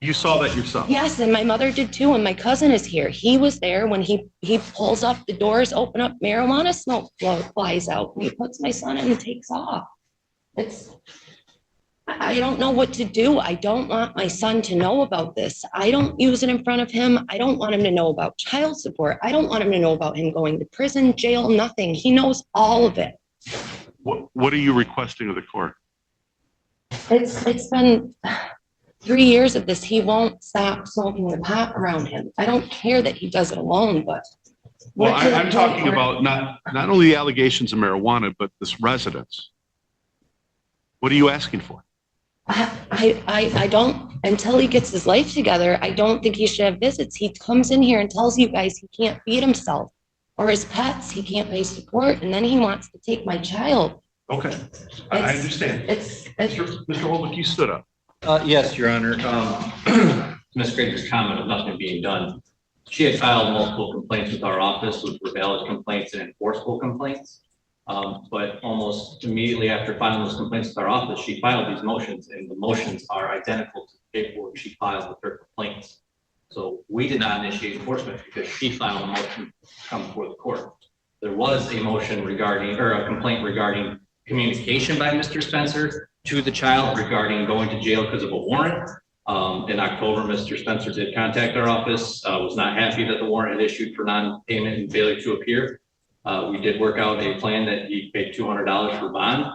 You saw that yourself? Yes, and my mother did too, and my cousin is here. He was there when he pulls up the doors, open up, marijuana smoke flies out, and he puts my son in and takes off. I don't know what to do. I don't want my son to know about this. I don't use it in front of him. I don't want him to know about child support. I don't want him to know about him going to prison, jail, nothing. He knows all of it. What are you requesting of the court? It's been 3 years of this. He won't stop smoking the pot around him. I don't care that he does it alone, but. Well, I'm talking about not only the allegations of marijuana, but this residence. What are you asking for? I don't, until he gets his life together, I don't think he should have visits. He comes in here and tells you guys he can't feed himself or his pets, he can't pay support, and then he wants to take my child. Okay, I understand. Mr. Holmick, you stood up. Yes, Your Honor. Ms. Grader's comment of nothing being done. She had filed multiple complaints with our office, which were valid complaints and enforceable complaints. But almost immediately after filing those complaints with our office, she filed these motions, and the motions are identical to the paperwork she filed with her complaints. So we did not initiate enforcement because she filed a motion to come before the court. There was a motion regarding, or a complaint regarding communication by Mr. Spencer to the child regarding going to jail because of a warrant. In October, Mr. Spencer did contact our office, was not happy that the warrant had issued for non-payment and failure to appear. We did work out a plan that he paid $200 for bond.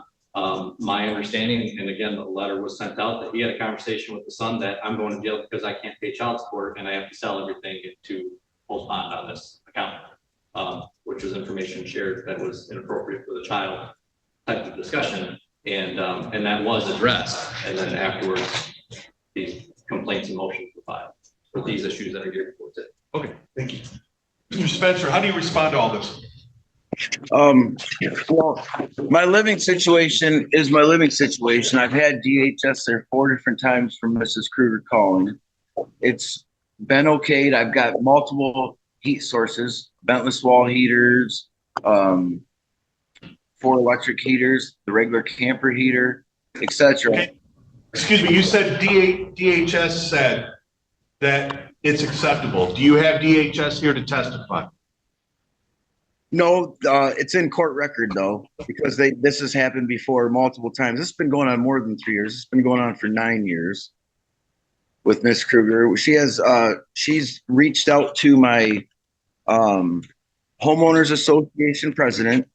My understanding, and again, the letter was sent out, that he had a conversation with the son that I'm going to jail because I can't pay child support and I have to sell everything to post bond on this account, which was information shared that was inappropriate for the child type of discussion. And that was addressed. And then afterwards, these complaints and motions were filed for these issues that are geared towards it. Okay, thank you. Mr. Spencer, how do you respond to all this? Well, my living situation is my living situation. I've had DHS there 4 different times from Mrs. Kruger calling. It's been okayed. I've got multiple heat sources, ventless wall heaters, 4 electric heaters, the regular camper heater, etc. Okay. Excuse me, you said DHS said that it's acceptable. Do you have DHS here to testify? No, it's in court record though, because this has happened before multiple times. This has been going on more than 3 years. It's been going on for 9 years with Miss Kruger. She's reached out to my homeowners association president.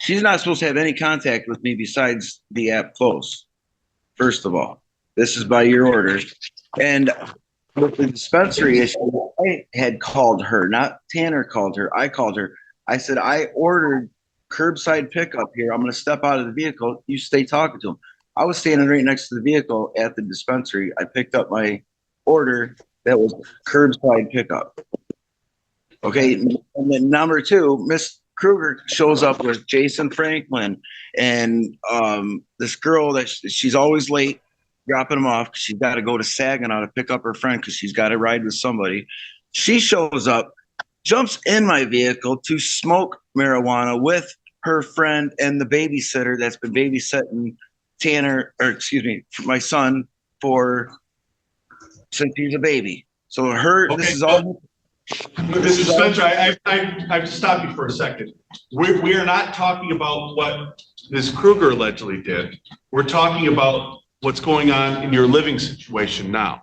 She's not supposed to have any contact with me besides the app close. First of all, this is by your order. And with the dispensary issue, I had called her, not Tanner called her. I called her. I said, I ordered curbside pickup here. I'm going to step out of the vehicle. You stay talking to him. I was standing right next to the vehicle at the dispensary. I picked up my order that was curbside pickup. Okay. And then number 2, Miss Kruger shows up with Jason Franklin and this girl that she's always late dropping them off because she's got to go to Saginaw to pick up her friend because she's got to ride with somebody. She shows up, jumps in my vehicle to smoke marijuana with her friend and the babysitter that's been babysitting my son since he's a baby. So okay. This is all. Mr. Spencer, I have to stop you for a second. We are not talking about what Ms. Kruger allegedly did. We're talking about what's going on in your living situation now.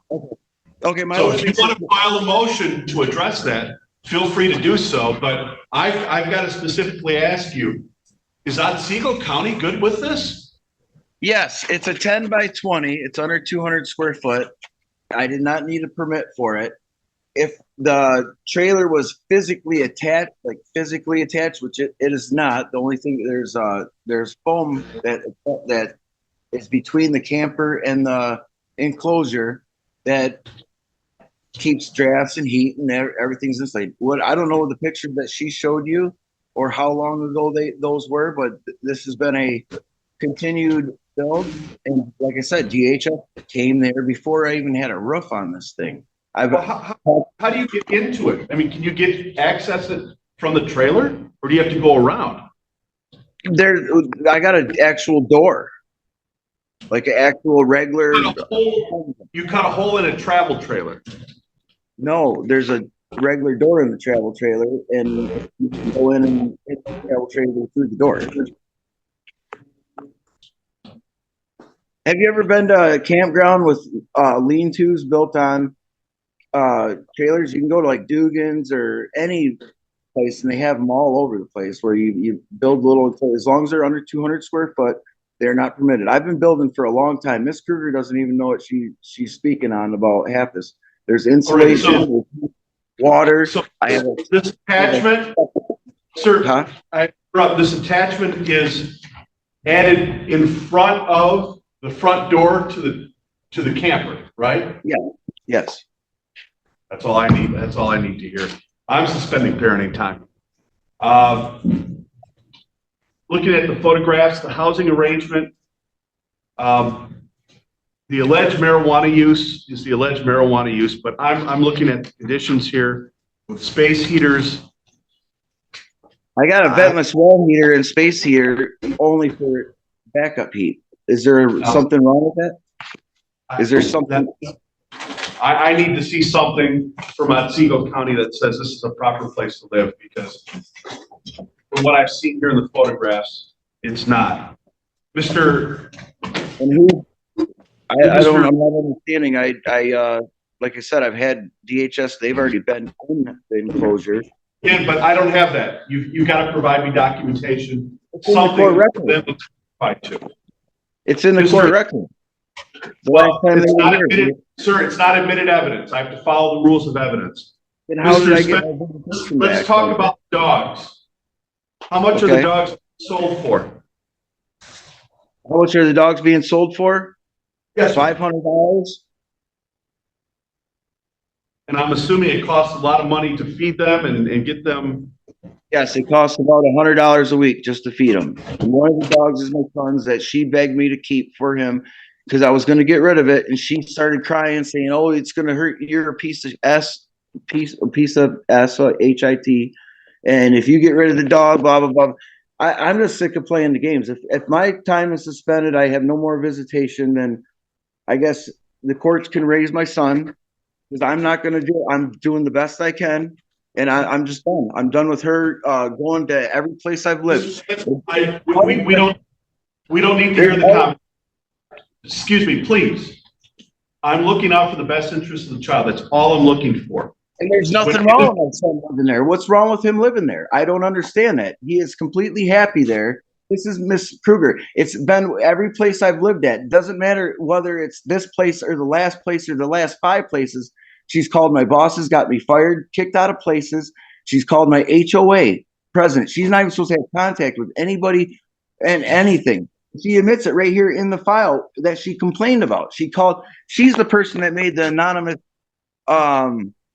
Okay. So if you want to file a motion to address that, feel free to do so. But I've got to specifically ask you, is Otsego County good with this? Yes, it's a 10 by 20. It's under 200 square foot. I did not need a permit for it. If the trailer was physically attached, which it is not, the only thing there's foam that is between the camper and the enclosure that keeps drafts and heat and everything's inside. I don't know the picture that she showed you. or how long ago those were, but this has been a continued build. And like I said, DHS came there before I even had a roof on this thing. How do you get into it? I mean, can you get access it from the trailer, or do you have to go around? I got an actual door, like an actual regular. You cut a hole in a travel trailer. No, there's a regular door in the travel trailer, and you can go in and hit the travel trailer through the door. Have you ever been to a campground with lean-tos built on trailers? You can go to like Dugan's or any place, and they have them all over the place where you build little, as long as they're under 200 square foot, they're not permitted. I've been building for a long time. Miss Kruger doesn't even know what she's speaking on about half this. There's insulation, water. So I have this attachment, sir, this attachment is added in front of the front door to the camper, right? Yeah. Yes. That's all I need. That's all I need to hear. I'm suspending parenting time. Looking at the photographs, the housing arrangement, the alleged marijuana use is the alleged marijuana use, but I'm looking at the conditions here with space heaters. I got a ventless wall heater and space heater only for backup heat. Is there something wrong with that? Is there something? I need to see something from Otsego County that says this is a proper place to live, because from what I've seen here in the photographs, it's not. Mr. And who? I don't. I'm not understanding. Like I said, I've had DHS. They've already been in the enclosure. Yeah, but I don't have that. You got to provide me documentation. It's in the court record. It's in the court record. Well, it's not admitted, sir. It's not admitted evidence. I have to follow the rules of evidence. Then how did I get let's talk about dogs. How much are the dogs sold for? How much are the dogs being sold for? Yes, $500. And I'm assuming it costs a lot of money to feed them and get them. Yes, it costs about $100 a week just to feed them. And one of the dogs is my son's that she begged me to keep for him because I was going to get rid of it, and she started crying, saying, "Oh, it's going to hurt. You're a piece of S, piece of S, HIT, and if you get rid of the dog, blah blah blah." I'm just sick of playing the games. If my time is suspended, I have no more visitation. Then I guess the courts can raise my son, because I'm not going to do. I'm doing the best I can. And I'm just done. I'm done with her going to every place I've lived. We don't need to hear the comment. Excuse me, please. I'm looking out for the best interest of the child. That's all I'm looking for. And there's nothing wrong with my son living there. What's wrong with him living there? I don't understand that. He is completely happy there. This is Miss Kruger. It's been every place I've lived at. It doesn't matter whether it's this place or the last place or the last 5 places. She's called my bosses, got me fired, kicked out of places. She's called my HOA president. She's not even supposed to have contact with anybody and anything. She admits it right here in the file that she complained about. She's the person that made the anonymous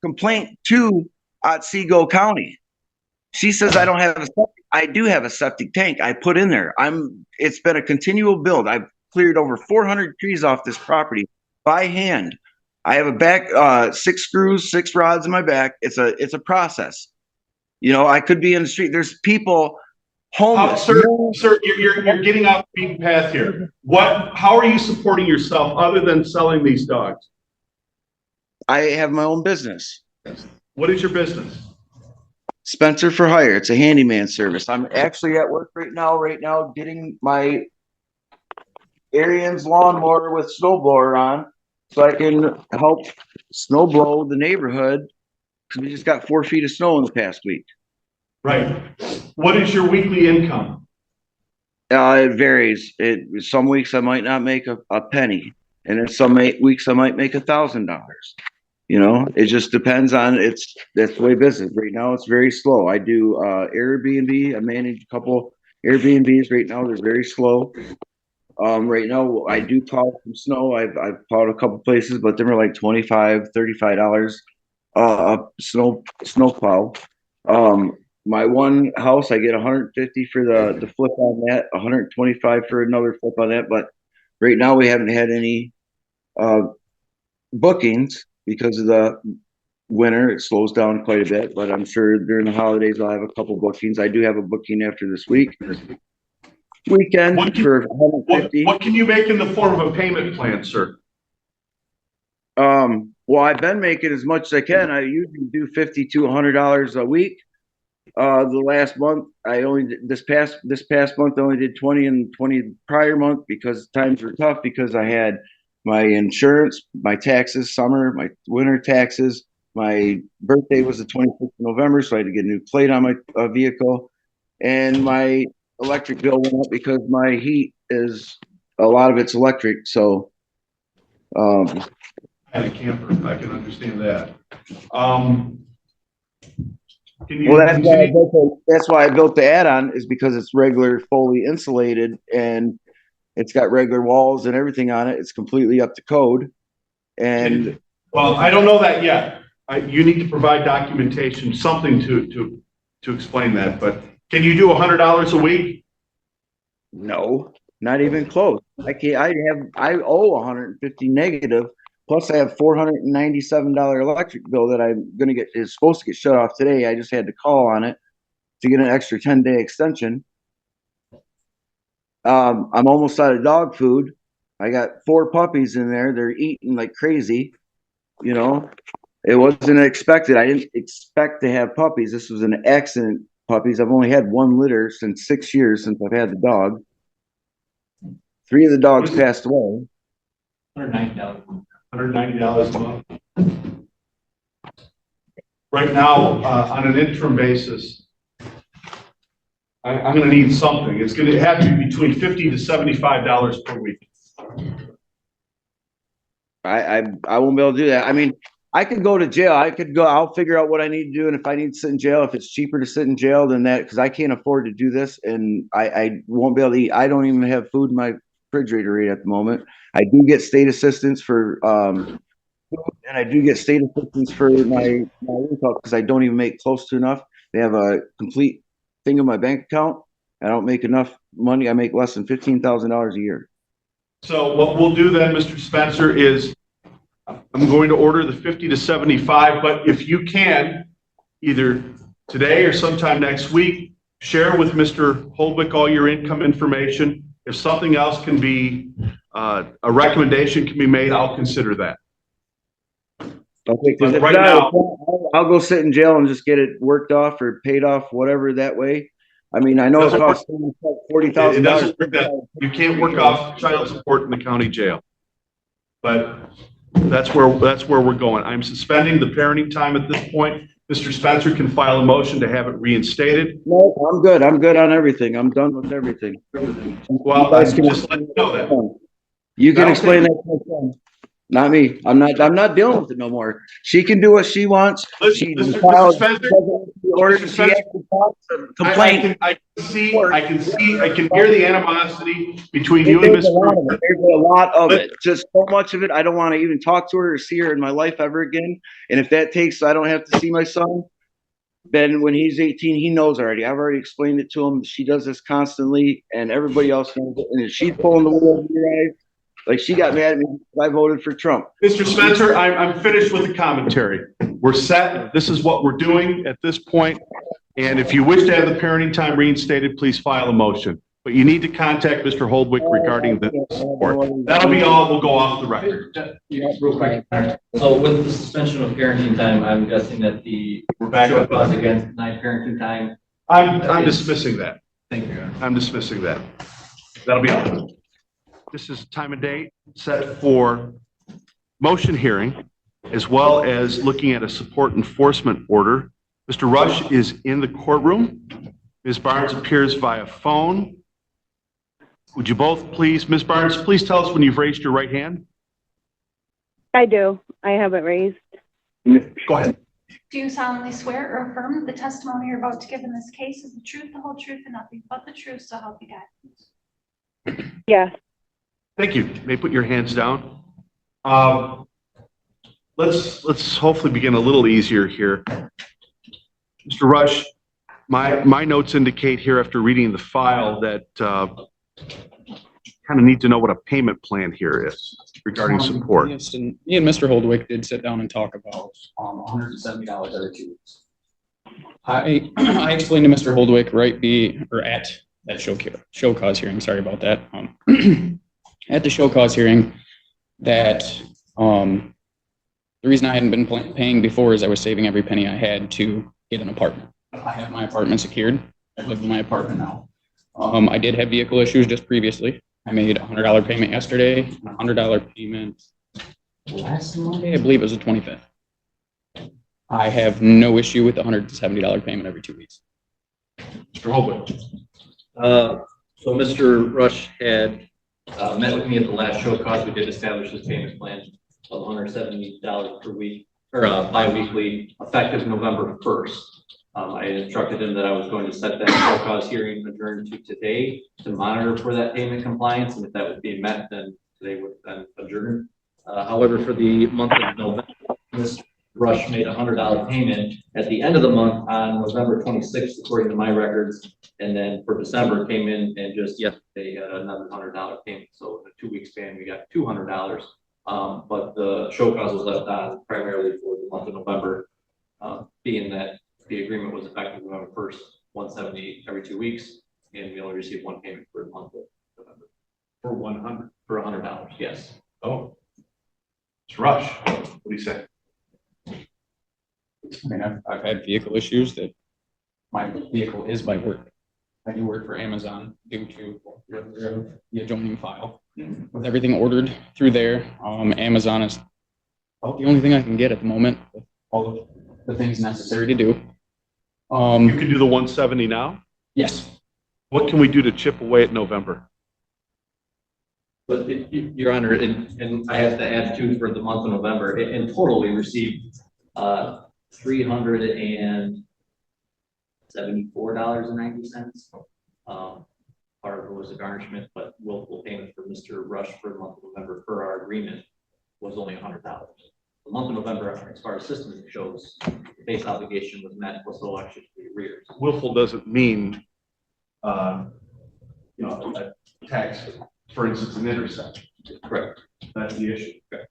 complaint to Otsego County. She says I don't have a septic. I do have a septic tank I put in there. It's been a continual build. I've cleared over 400 trees off this property by hand. I have a back 6 screws, 6 rods in my back. It's a process. You know, I could be in the street. There's people homeless. Sir, you're getting off the beaten path here. How are you supporting yourself other than selling these dogs? I have my own business. What is your business? Spencer for Hire. It's a handyman service. I'm actually at work right now getting my Arian's lawnmower with snowblower on, so I can help snow blow the neighborhood, because we just got 4 feet of snow in the past week. Right. What is your weekly income? It varies. Some weeks I might not make a penny, and then some weeks I might make $1,000. You know, it just depends on that's the way business. Right now it's very slow. I do Airbnb. I manage a couple Airbnbs right now. They're very slow. Right now I do plow some snow. I've plowed a couple places, but them are like $25, $35 a snow plow. my one house, I get 150 for the flip on that, 125 for another flip on that. But right now we haven't had any bookings because of the winter. It slows down quite a bit, but I'm sure during the holidays I'll have a couple bookings. I do have a booking after this weekend for 150. What can you make in the form of a payment plan, sir? Well, I've been making as much as I can. I usually do $50 to $100 a week. The last month, I only did, this past month, I only did 20 and 20 prior month because times were tough because I had my insurance, my taxes, summer, my winter taxes. My birthday was the 26th of November, so I had to get a new plate on my vehicle. And my electric bill went up because my heat is, a lot of it's electric. So, And a camper, I can understand that. Can you well, continue? that's why I built the add-on, is because it's regular, fully insulated, and it's got regular walls and everything on it. It's completely up to code. And Well, I don't know that yet. You need to provide documentation, something to explain that. But can you do $100 a week? no, not even close. I can't. I owe 150 negative. Plus, I have $497 electric bill that I'm gonna get, is supposed to get shut off today. I just had to call on it to get an extra 10-day extension. I'm almost out of dog food. I got 4 puppies in there. They're eating like crazy. You know, it wasn't expected. I didn't expect to have puppies. This was an accident puppies. I've only had 1 litter since 6 years since I've had the dog. 3 of the dogs passed away. $190 a month. Right now, on an interim basis, I'm going to need something. It's going to have to be between $50 to $75 per week. I won't be able to do that. I mean, I could go to jail. I'll figure out what I need to do. And if I need to sit in jail, if it's cheaper to sit in jail than that, because I can't afford to do this and I won't be able to eat. I don't even have food in my refrigerator right at the moment. I do get state assistance for food, and I do get state assistance for my income because I don't even make close to enough. They have a complete thing in my bank account. I don't make enough money. I make less than $15,000 a year. So what we'll do then, Mr. Spencer, is I'm going to order the 50 to 75, but if you can, either today or sometime next week, share with Mr. Holbrook all your income information. If something else can be, a recommendation can be made, I'll consider that. Okay, because Right now, I'll go sit in jail and just get it worked off or paid off, whatever that way. I mean, I know it costs $40,000. You can't work off child support in the county jail. But that's where we're going. I'm suspending the parenting time at this point. Mr. Spencer can file a motion to have it reinstated. No, I'm good. I'm good on everything. I'm done with everything. Well, I just let you know that. You can explain that to my son. Not me. I'm not dealing with it no more. She can do what she wants. Listen, She Mr. filed Spencer, order. Mr. She Spencer, actually filed a complaint. I can hear the animosity between you and There's a lot Mr. of it. There's a lot of it. Just so much of it. I don't want to even talk to her or see her in my life ever again. And if that takes, I don't have to see my son. Then when he's 18, he knows already. I've already explained it to him. She does this constantly, and everybody else knows it. And if she's pulling the wool over your eyes, like she got mad at me because I voted for Trump. Mr. Spencer, I'm finished with the commentary. We're set. This is what we're doing at this point. And if you wish to have the parenting time reinstated, please file a motion. But you need to contact Mr. Holdwick regarding the support. That'll be all. We'll go off the record. Real quick. So with the suspension of parenting time, I'm guessing that We're back up. clause against denied parenting time. I'm dismissing that. Thank you. I'm dismissing that. That'll be all. This is time and date set for motion hearing, as well as looking at a support enforcement order. Mr. Rush is in the courtroom. Ms. Barnes appears via phone. Would you both please, Ms. Barnes, please tell us when you've raised your right hand? I do. I have it raised. Go ahead. Do you solemnly swear or affirm that the testimony you're about to give in this case is the truth, the whole truth, and nothing but the truth, so help you God? Yes. Thank you. You may put your hands down. Let's hopefully begin a little easier here. Mr. Rush, My notes indicate here after reading the file that kind of need to know what a payment plan here is regarding support. Yes, and me and Mr. Holdwick did sit down and talk about $170 every 2 weeks. I explained to Mr. Holdwick at that show cause hearing, sorry about that. At the show cause hearing that the reason I hadn't been paying before is I was saving every penny I had to get an apartment. I have my apartment secured. I live in my apartment now. I did have vehicle issues just previously. I made a $100 payment yesterday, and a $100 payment last Monday, I believe it was the 25th. I have no issue with the $170 payment every 2 weeks. Mr. Holbrook. So Mr. Rush had met with me at the last show cause. We did establish this payment plan of $170 per week, or bi-weekly, effective November 1st. I instructed him that I was going to set that show cause hearing adjourned to today to monitor for that payment compliance, and if that was being met, then today would then adjourn. However, for the month of November, Mr. Rush made a $100 payment at the end of the month on November 26th, according to my records, and then for December came in and just yesterday had another $100 payment. So in a 2 week span, we got $200. But the show cause was left on primarily for the month of November, being that the agreement was effective November 1st, 170 every 2 weeks, and we only received one payment for the month of November. For 100? For $100, yes. Oh. Mr. Rush, what do you say? I mean, I've had vehicle issues that my vehicle is by work. I do work for Amazon due to the adjoining file. With everything ordered through there, Amazon is about the only thing I can get at the moment with all of the things necessary to do. You can do the 170 now? Yes. What can we do to chip away at November? But Your Honor, and I have to add too for the month of November, in total, we received $374.90. Part of it was a garnishment, but willful payment for Mr. Rush for the month of November per our agreement was only $100. The month of November, as far as system shows, the base obligation was met with the election for the arrears. Willful doesn't mean, a tax, for instance, an intersection. Correct. That's the issue. Okay.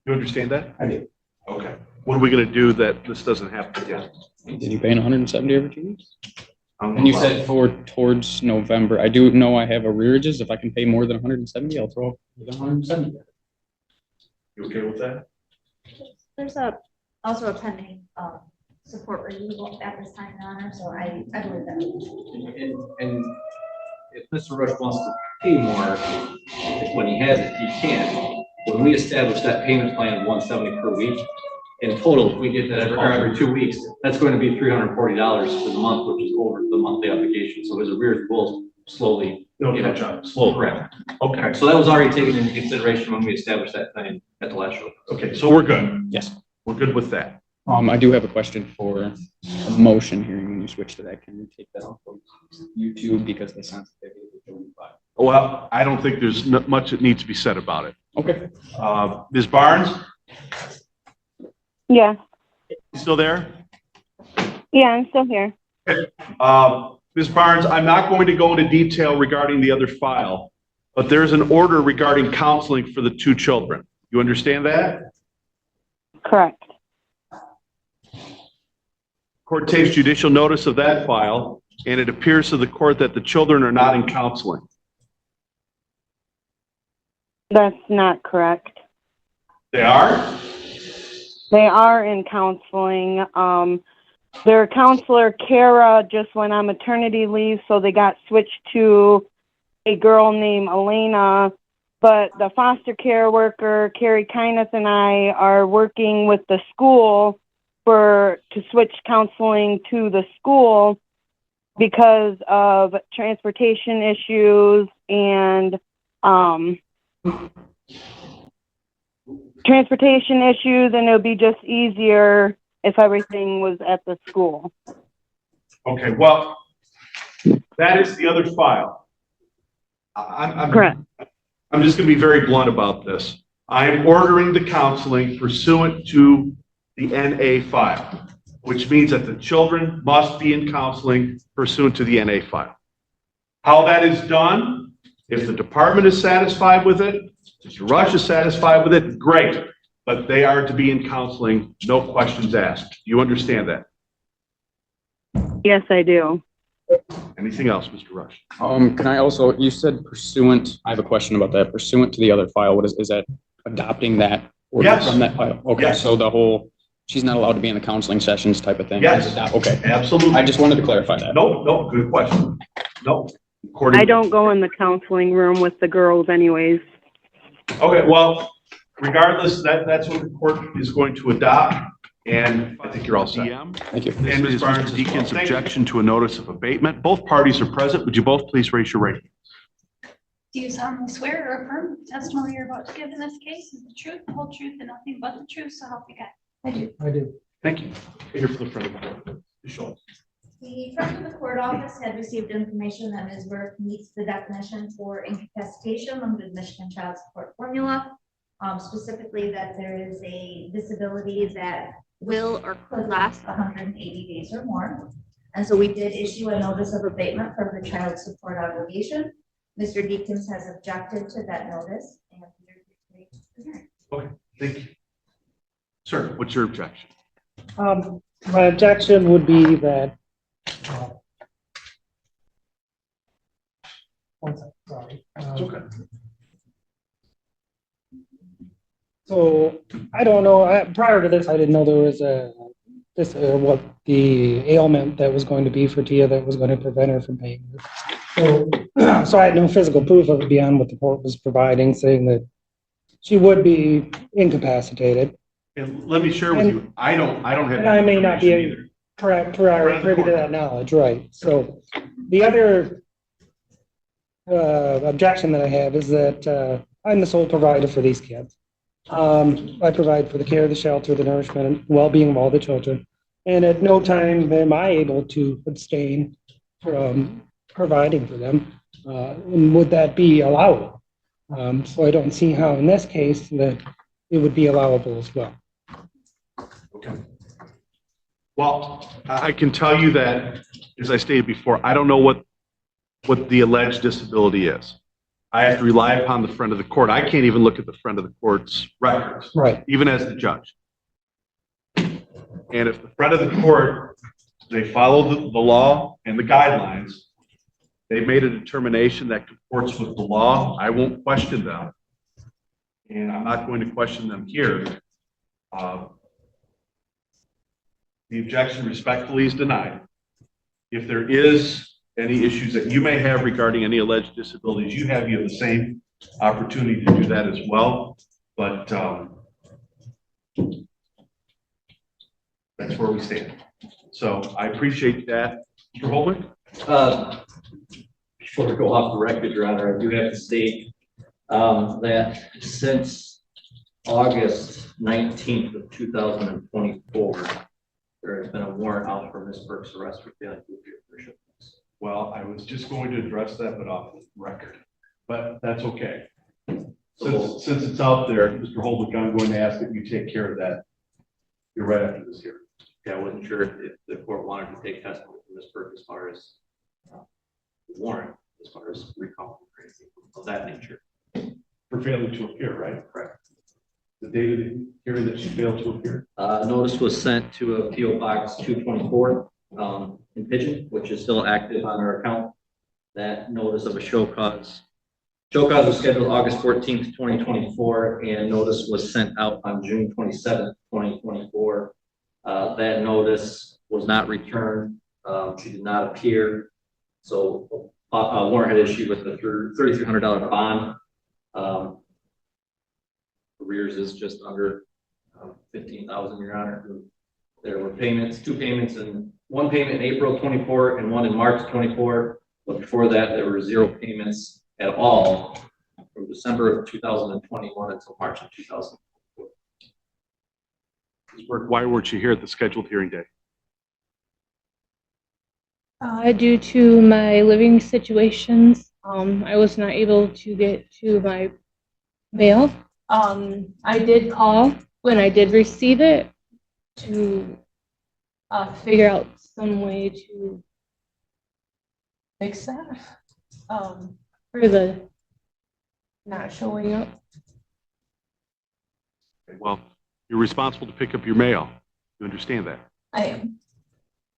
You understand that? I do. Okay. What are we going to do that this doesn't happen again? Did you pay 170 every 2 weeks? And you said towards November. I do know I have arrearages. If I can pay more than 170, I'll throw up 170. You okay with that? There's also a pending support review at this time, Your Honor, so I believe that. And if Mr. Rush wants to pay more, when he has it, he can. When we establish that payment plan of 170 per week, in total, if we did that every 2 weeks, that's going to be $340 for the month, which is over the monthly obligation. So his arrears will slowly catch up. Slowly. Correct. Okay. So that was already taken into consideration when we established that plan at the last show. Okay, so we're good. Yes. We're good with that. I do have a question for a motion hearing. When you switch to that, can you take that off of YouTube because the sensitivity is doing fine? Well, I don't think there's much that needs to be said about it. Okay. Ms. Barnes? Yeah, You still there? yeah, I'm still here. Ms. Barnes, I'm not going to go into detail regarding the other file, but there's an order regarding counseling for the 2 children. You understand that? Correct. Court takes judicial notice of that file, and it appears to the court that the children are not in counseling. That's not correct. They are? They are in counseling. Their counselor, Kara, just went on maternity leave, so they got switched to a girl named Elena. But the foster care worker, Carrie Kindness, and I are working with the school to switch counseling to the school because of transportation issues and and it'll be just easier if everything was at the school. Okay, well, that is the other file. Correct. I'm just going to be very blunt about this. I am ordering the counseling pursuant to the NA file. which means that the children must be in counseling pursuant to the NA file. How that is done, if the department is satisfied with it, Mr. Rush is satisfied with it, great. But they are to be in counseling, no questions asked. You understand that? Yes, I do. Anything else, Mr. Rush? Can I also, you said pursuant, I have a question about that, pursuant to the other file, what is that adopting that? order Yes. From that file? Okay, Yes. so the whole, she's not allowed to be in the counseling sessions type of thing? Yes. Okay, Absolutely. I just wanted to clarify that. No, good question. No. I don't go in the counseling room with the girls anyways. Okay, well, regardless, that's what the court is going to adopt, and I think you're all set. Thank you. And Ms. Barnes' Deacon's objection to a notice of abatement. Both parties are present. Would you both please raise your right hand? Do you solemnly swear or affirm the testimony you're about to give in this case is the truth, the whole truth, and nothing but the truth, so help you God? I do. I do. Thank you. Here for the front of the court. Ms. Schultz. The front of the court office had received information that Ms. Burke meets the definition for incapacitation under the Michigan Child Support Formula. Specifically that there is a disability that will or could last 180 days or more. And so we did issue a notice of abatement for her child support obligation. Mr. Deakins has objected to that notice. Okay, thank you. Sir, what's your objection? My objection would be that one second, sorry. It's okay. So I don't know, prior to this, I didn't know there was what the ailment that was going to be for Tia that was going to prevent her from paying. So I had no physical proof of it beyond what the court was providing, saying that she would be incapacitated. And let me share with you, I don't have. And I may not be either. correct, privy to that knowledge, right? So the other objection that I have is that I'm the sole provider for these kids. I provide for the care, the shelter, the nourishment, and well-being of all the children. And at no time am I able to abstain from providing for them. And would that be allowable? So I don't see how in this case that it would be allowable as well. Okay. Well, I can tell you that, as I stated before, I don't know what the alleged disability is. I have to rely upon the friend of the court. I can't even look at the friend of the court's records, right? Even as the judge. And if the friend of the court, they follow the law and the guidelines, they made a determination that comports with the law, I won't question them. And I'm not going to question them here. The objection respectfully is denied. If there is any issues that you may have regarding any alleged disabilities you have the same opportunity to do that as well. But that's where we stand. So I appreciate that. Mr. Holman? Before we go off the record, Your Honor, I do have to state that since August 19th of 2024, there has been a warrant out for Ms. Burke's arrest for failing to appear for shipments. Well, I was just going to address that, but off the record, but that's okay. Since it's out there, Mr. Holden, I'm going to ask that you take care of that. You're right after this hearing. Yeah, I wasn't sure if the court wanted to take testimony from Ms. Burke as far as the warrant, as far as recall or anything of that nature. For failing to appear, right? Correct. The date of the hearing that she failed to appear? Notice was sent to a PO Box 224 in Pigeon, which is still active on our account. That notice of a show cause was scheduled August 14th, 2024, and notice was sent out on June 27th, 2024. That notice was not returned. She did not appear. So a warrant had issued with a $3,300 bond. Arrears is just under 15,000, Your Honor. There were payments, two payments, and one payment in April 24 and one in March 24. But before that, there were zero payments at all from December of 2021 until March of 2024. Ms. Burke, why weren't you here at the scheduled hearing date? Due to my living situations, I was not able to get to my mail. I did call when I did receive it to figure out some way to fix that, for the not showing up. Well, you're responsible to pick up your mail. You understand that? I am.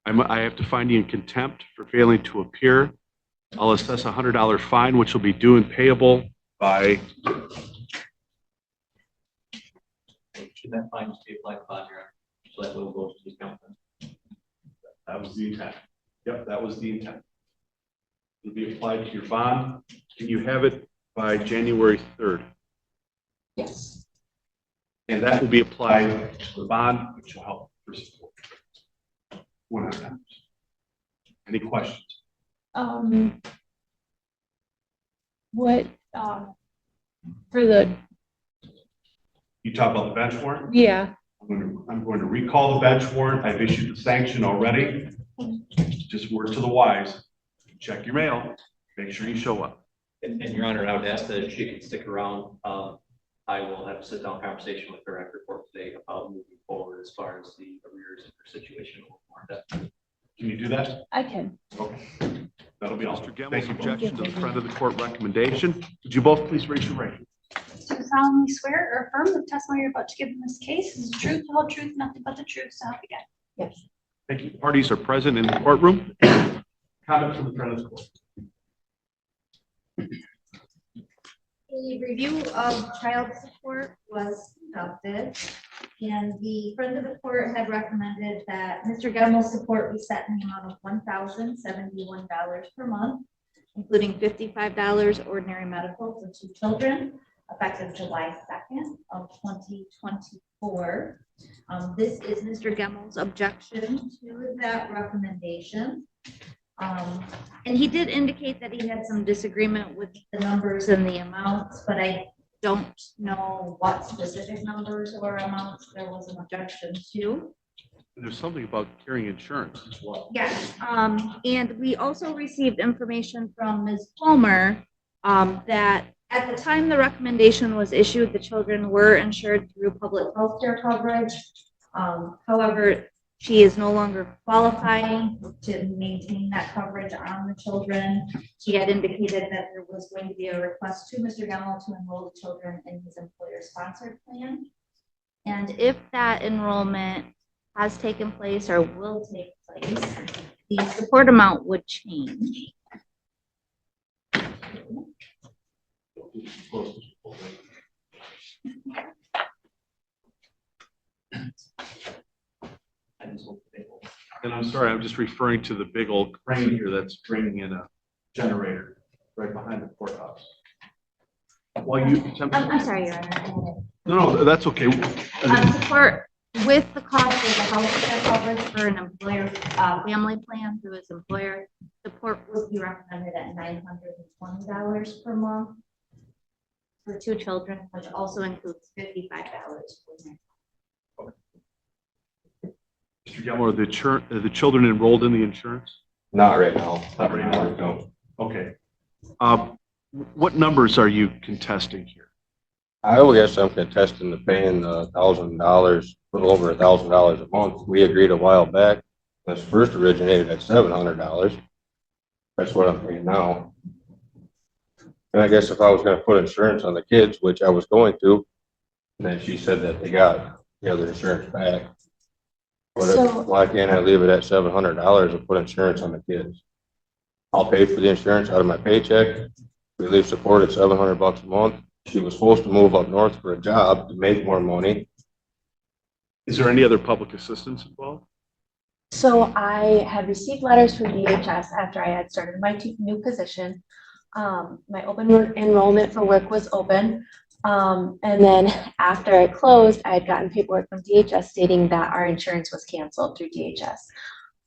I have to find you in contempt for failing to appear. I'll assess a $100 fine, which will be due and payable by. Should that fine be applied by your, so that will go to the accountant? That was the intent. Yep, that was the intent. It'll be applied to your bond. Can you have it by January 3rd? Yes. And that will be applied to the bond, which will help for support. $100. Any questions? What, for the, You talk about the bench warrant? yeah, I'm going to recall the bench warrant. I've issued the sanction already. Just word to the wise. Check your mail. Make sure you show up. And Your Honor, I would ask that if she can stick around, I will have a sit-down conversation with her after court today about moving forward as far as the arrears in her situation. Can you do that? I can. Okay. That'll be all. Mr. Gemmel's objection to the friend of the court recommendation. Would you both please raise your right hand? Do you solemnly swear or affirm the testimony you're about to give in this case is the truth, the whole truth, nothing but the truth, so help you God? Yes. Thank you. Parties are present in the courtroom. Comment from the friend of the court. A review of child support was conducted, and the friend of the court had recommended that Mr. Gemmel's support be set in the amount of $1,071 per month, including $55 ordinary medical for 2 children, effective July 2nd of 2024. This is Mr. Gemmel's objection to that recommendation. And he did indicate that he had some disagreement with the numbers and the amounts, but I don't know what specific numbers or amounts there was an objection to. There's something about carrying insurance as well. Yes, and we also received information from Ms. Palmer that at the time the recommendation was issued, the children were insured through public health care coverage. However, she is no longer qualifying to maintain that coverage on the children. She had indicated that there was going to be a request to Mr. Gemmel to enroll the children in his employer-sponsored plan. And if that enrollment has taken place or will take place, the support amount would change. And I'm sorry, I'm just referring to the big old crane here that's bringing in a generator right behind the courthouse. While you attempt. I'm sorry, Your Honor. No, that's okay. Support with the cost of the health care coverage for an employer family plan through his employer, support would be recommended at $920 per month for 2 children, which also includes $55 for them. Mr. Gemmel, are the children enrolled in the insurance? Not right now. Not right now. No. Okay. What numbers are you contesting here? I guess I'm contesting the paying $1,000, a little over $1,000 a month. We agreed a while back. This first originated at $700. That's what I'm paying now. And I guess if I was going to put insurance on the kids, which I was going to, then she said that they got the other insurance back. But why can't I leave it at $700 and put insurance on the kids? I'll pay for the insurance out of my paycheck. We leave support at $700 a month. She was supposed to move up north for a job to make more money. Is there any other public assistance involved? So I had received letters from DHS after I had started my new position. My open enrollment for work was open. And then after it closed, I had gotten paperwork from DHS stating that our insurance was canceled through DHS.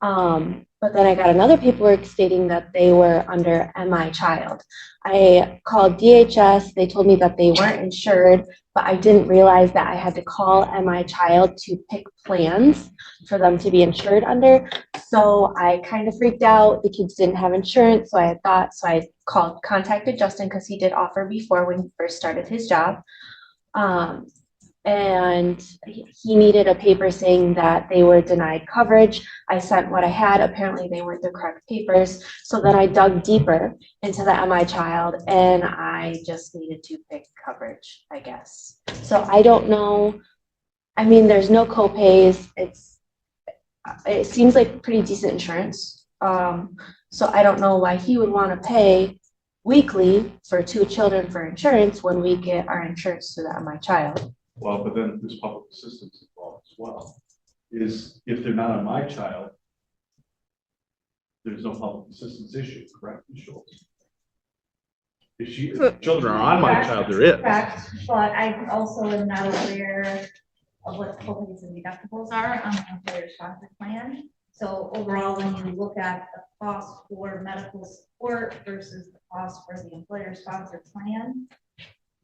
But then I got another paperwork stating that they were under MI Child. I called DHS. They told me that they weren't insured, but I didn't realize that I had to call MI Child to pick plans for them to be insured under. So I kind of freaked out. The kids didn't have insurance, so I contacted Justin because he did offer before when he first started his job. and he needed a paper saying that they were denied coverage. I sent what I had. Apparently they weren't the correct papers. So then I dug deeper into the MI child and I just needed to pick coverage, I guess. So I don't know. I mean, there's no co-pays. It seems like pretty decent insurance. So I don't know why he would want to pay weekly for 2 children for insurance when we get our insurance through the MI child. Well, but then there's public assistance involved as well. Is if they're not on my child, there's no public assistance issue, correct? If children are on my child, there is. Correct, but I also am not aware of what the co-pays and deductibles are on the employer sponsored plan. So overall, when you look at the cost for medical support versus the cost for the employer sponsored plan,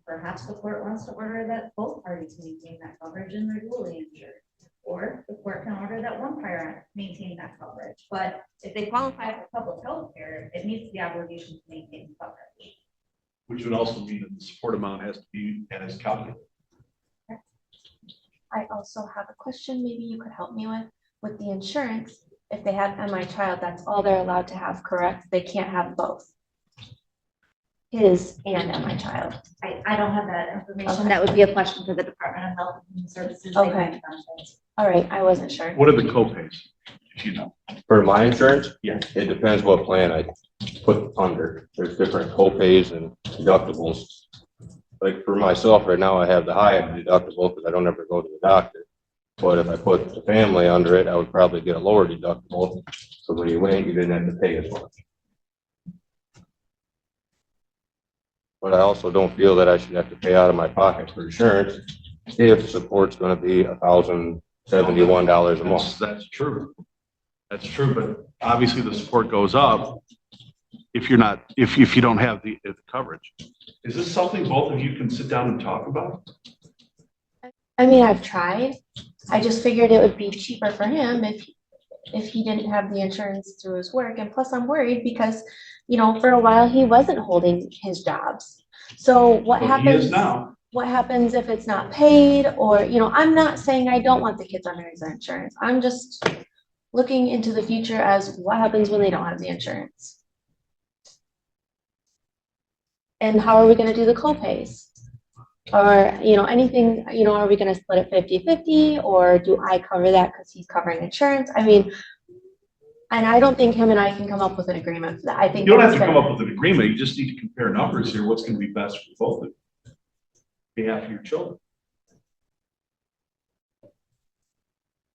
perhaps the court wants to order that both parties maintain that coverage and they're duly insured. Or the court can order that one parent maintain that coverage. But if they qualify for public health care, it meets the obligation to maintain coverage. Which would also mean that the support amount has to be as calculated. I also have a question maybe you could help me with the insurance. If they have MI child, that's all they're allowed to have, correct? They can't have both. His and MI child. I don't have that information. Okay. That would be a question for the Department of Health and Human Services. Okay. All right, I wasn't sure. What are the co-pays? If you know. For my insurance? Yeah. It depends what plan I put under. There's different co-pays and deductibles. Like for myself right now, I have the high deductible because I don't ever go to the doctor. But if I put the family under it, I would probably get a lower deductible. So when you win, you didn't have to pay as much. But I also don't feel that I should have to pay out of my pocket for insurance if support's going to be $1,071 a month. That's true. That's true, but obviously the support goes up if you're not, if you don't have the coverage. Is this something both of you can sit down and talk about? I mean, I've tried. I just figured it would be cheaper for him if he didn't have the insurance through his work. And plus I'm worried because, you know, for a while he wasn't holding his jobs. So what happens? He is now. What happens if it's not paid? Or, you know, I'm not saying I don't want the kids under his insurance. I'm just looking into the future as what happens when they don't have the insurance. And how are we going to do the co-pays? Or, you know, anything, you know, are we going to split it 50-50 or do I cover that because he's covering insurance? I mean, and I don't think him and I can come up with an agreement for that. I think You don't have to come up with an agreement. You just need to compare numbers here. What's going to be best for both of you? Behalf of your children. Do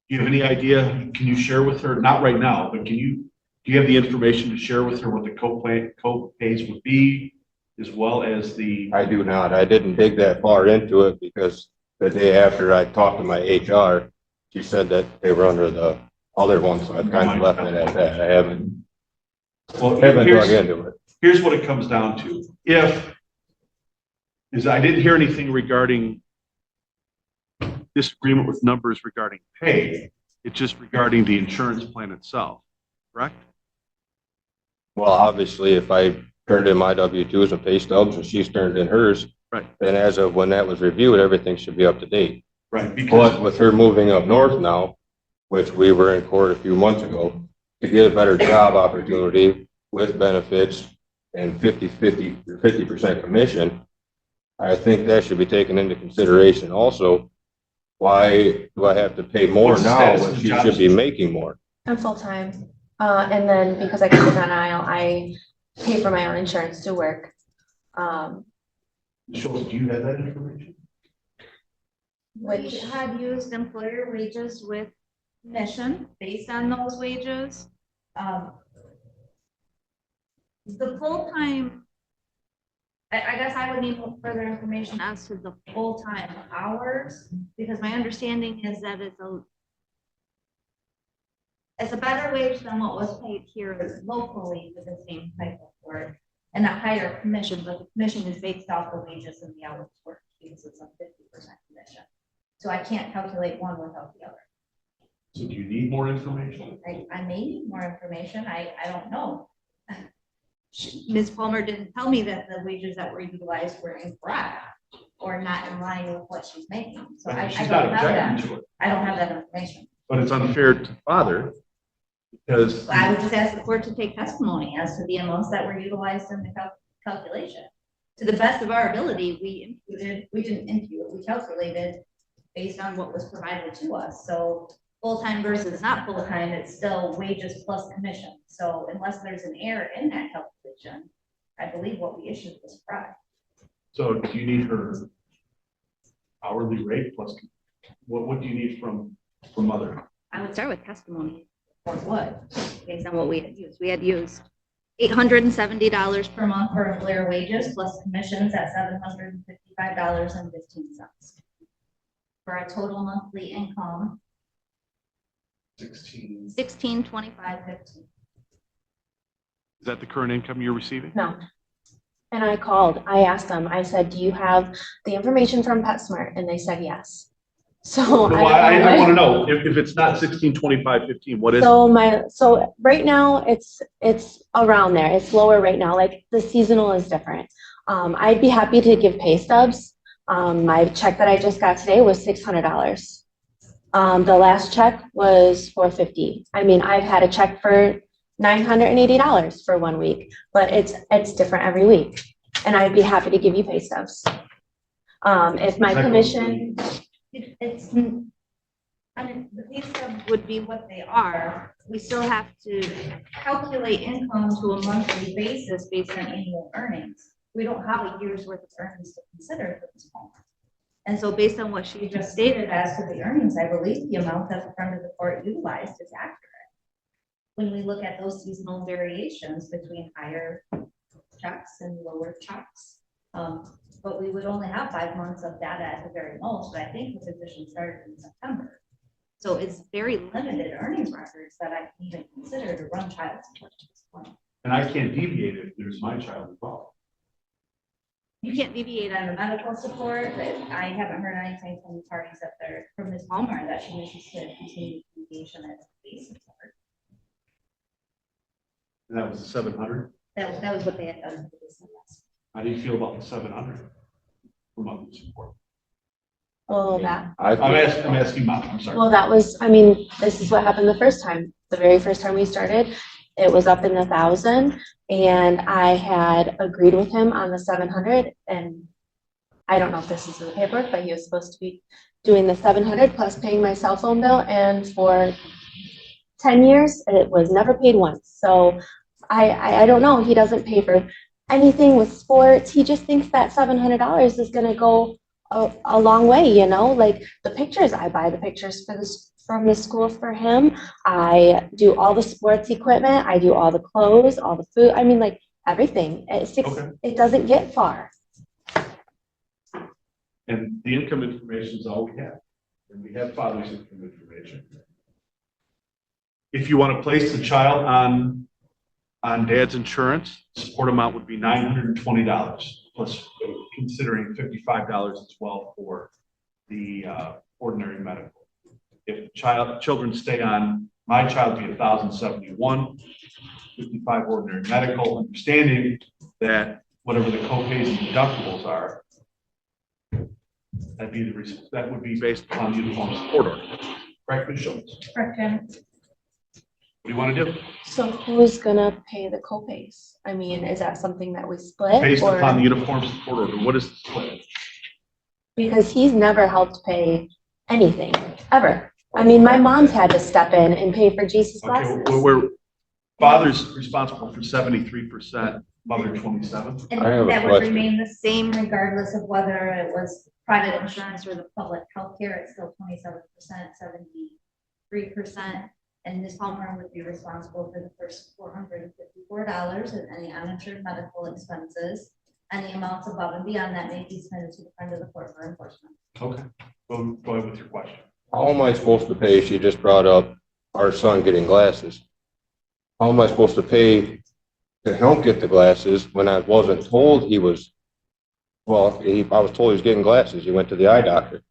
you have any idea? Can you share with her? Not right now, but do you have the information to share with her what the co-pays would be, as well as the? I do not. I didn't dig that far into it because the day after I talked to my HR, she said that they were under the other one, so I kind of left it at that. I haven't dug into it. Here's what it comes down to. I didn't hear anything regarding disagreement with numbers regarding pay. It's just regarding the insurance plan itself, correct? Well, obviously, if I turned in my W-2s and pay stubs and she's turned in hers, right, then as of when that was reviewed, everything should be up to date. Right. But with her moving up north now, which we were in court a few months ago, to get a better job opportunity with benefits and 50% commission, I think that should be taken into consideration also. Why do I have to pay more now when she should be making more? I'm full-time. And then because I can get on aisle, I pay for my own insurance to work. Michelle, do you have that information? We had used employer wages with commission based on those wages. The full-time, I guess I would need further information as to the full-time hours, because my understanding is that it's a better wage than what was paid here locally for the same type of work, and a higher commission, but the commission is based off the wages and the hours worked because it's a 50% commission. So I can't calculate one without the other. So do you need more information? I may need more information. I don't know. Ms. Palmer didn't tell me that the wages that were utilized were incorrect. or not in line with what she's making. So But I she's don't not have objecting that. to it. I don't have that information. But it's unfair to father because. I would just ask the court to take testimony as to the amounts that were utilized in the calculation. To the best of our ability, we didn't impute, we calculated based on what was provided to us. So full-time versus not full-time, it's still wages plus commission. So unless there's an error in that calculation, I believe what we issued was correct. So do you need her hourly rate plus, what do you need from mother? I would start with testimony or what, based on what we had used. We had used $870 per month for employer wages plus commissions at $755.15 for a total monthly income 1625.15. Is that the current income you're receiving? No. And I called, I asked them, I said, do you have the information from PetSmart? And they said yes. So No, I want to know if it's not 1625.15, what is? So right now it's around there. It's lower right now. Like the seasonal is different. I'd be happy to give pay stubs. My check that I just got today was $600. The last check was $450. I mean, I've had a check for $980 for 1 week, but it's different every week. And I'd be happy to give you pay stubs. If my commission. I mean, the pay stub would be what they are. We still have to calculate income to a monthly basis based on annual earnings. We don't have a year's worth of earnings to consider for this moment. And so based on what she just stated as to the earnings, I believe the amount that the front of the court utilized is accurate. When we look at those seasonal variations between higher checks and lower checks. But we would only have 5 months of data at the very most, but I think the position started in September. So it's very limited earnings records that I can even consider to run child support at this point. And I can't deviate if there's my child involved. You can't deviate on the medical support, but I haven't heard anything from the parties up there, from Ms. Palmer, that she wishes to continue deviation at base support. And that was the 700. That was what they had done. How do you feel about the 700 for monthly support? Well, I'm asking Mom, I'm sorry. Well, that was, I mean, this is what happened the first time. The very first time we started, it was up in the 1,000, and I had agreed with him on the 700, and I don't know if this is in the paperwork, but he was supposed to be doing the 700 plus paying my cell phone bill, and for 10 years, it was never paid once. So I don't know. He doesn't pay for anything with sports. He just thinks that $700 is going to go a long way, you know, like the pictures. I buy the pictures for this from the school for him. I do all the sports equipment. I do all the clothes, all the food. I mean, like everything. It doesn't get far. And the income information is all we have. And we have father's income information. If you want to place the child on dad's insurance, support amount would be $920 plus considering $55 as well for the ordinary medical. If children stay on, my child would be $1,071, 55 ordinary medical, understanding that whatever the co-pays and deductibles are, that would be based upon the uniform support order. Correct, Ms. Schultz? Correct, Jim. What do you want to do? So who's gonna pay the co-pays? I mean, is that something that we split? Based or- upon the uniform support order, what is the split? Because he's never helped pay anything, ever. I mean, my mom's had to step in and pay for Jesus glasses. Okay, we're father's responsible for 73%, mother 27. And that would remain the same regardless of whether it was private insurance or the public health care. It's still 27%, 73%. And Ms. Palmer would be responsible for the first $454 and any uninsured medical expenses. Any amounts above and beyond that may be submitted to the friend of the court for enforcement. Okay, go ahead with your question. How am I supposed to pay? She just brought up our son getting glasses. How am I supposed to pay to help get the glasses when I wasn't told he was, well, I was told he was getting glasses. He went to the eye doctor.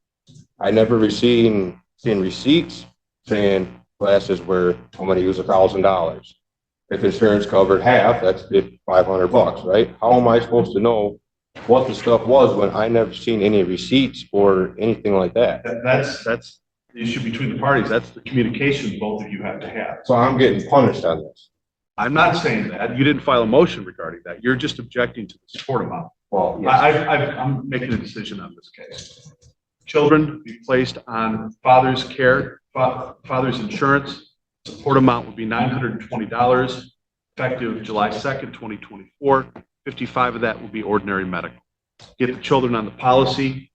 I never seen receipts saying glasses were, I'm going to use $1,000. If insurance covered half, that's $500, right? How am I supposed to know what the stuff was when I never seen any receipts or anything like that. That's the issue between the parties. That's the communication both of you have to have. So I'm getting punished on this. I'm not saying that. You didn't file a motion regarding that. You're just objecting to the support amount. Well, yes. I'm making a decision on this case. Children be placed on father's care, father's insurance. Support amount would be $920, effective July 2nd, 2024. 55 of that will be ordinary medical. Get the children on the policy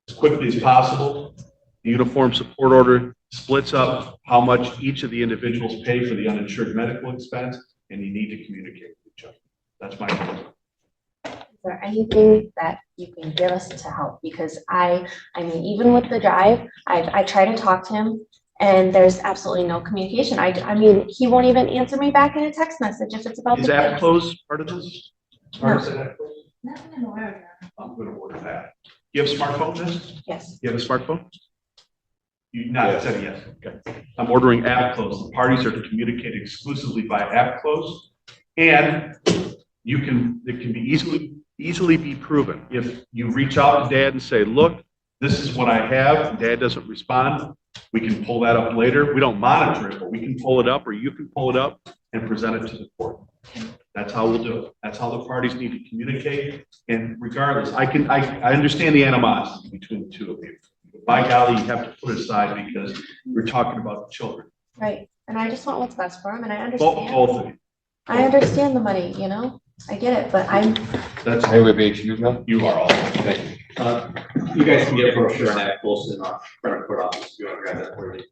as quickly as possible. The uniform support order splits up how much each of the individuals pay for the uninsured medical expense, and you need to communicate with each other. That's my opinion. Is there anything that you can give us to help? Because I mean, even with the drive, I try to talk to him and there's absolutely no communication. I mean, he won't even answer me back in a text message if it's about Is the app kids. close part of this? No. I'm gonna order that. You have a smartphone, Miss? Yes. You have a smartphone? You not said yes. Okay. I'm ordering app close. The parties are to communicate exclusively by app close. And it can be easily be proven. If you reach out to dad and say, look, this is what I have, and dad doesn't respond, we can pull that up later. We don't monitor it, but we can pull it up, or you can pull it up and present it to the court. That's how we'll do it. That's how the parties need to communicate. And regardless, I understand the animosity between the two of you. By golly, you have to put it aside because we're talking about the children. Right. And I just want what's best for him, and I understand. Both of you. I understand the money, you know, I get it, but That's Hey, we be excused now? You are all. Thank you. You guys can get a brochure on that close in our credit court office if you want to grab that for you.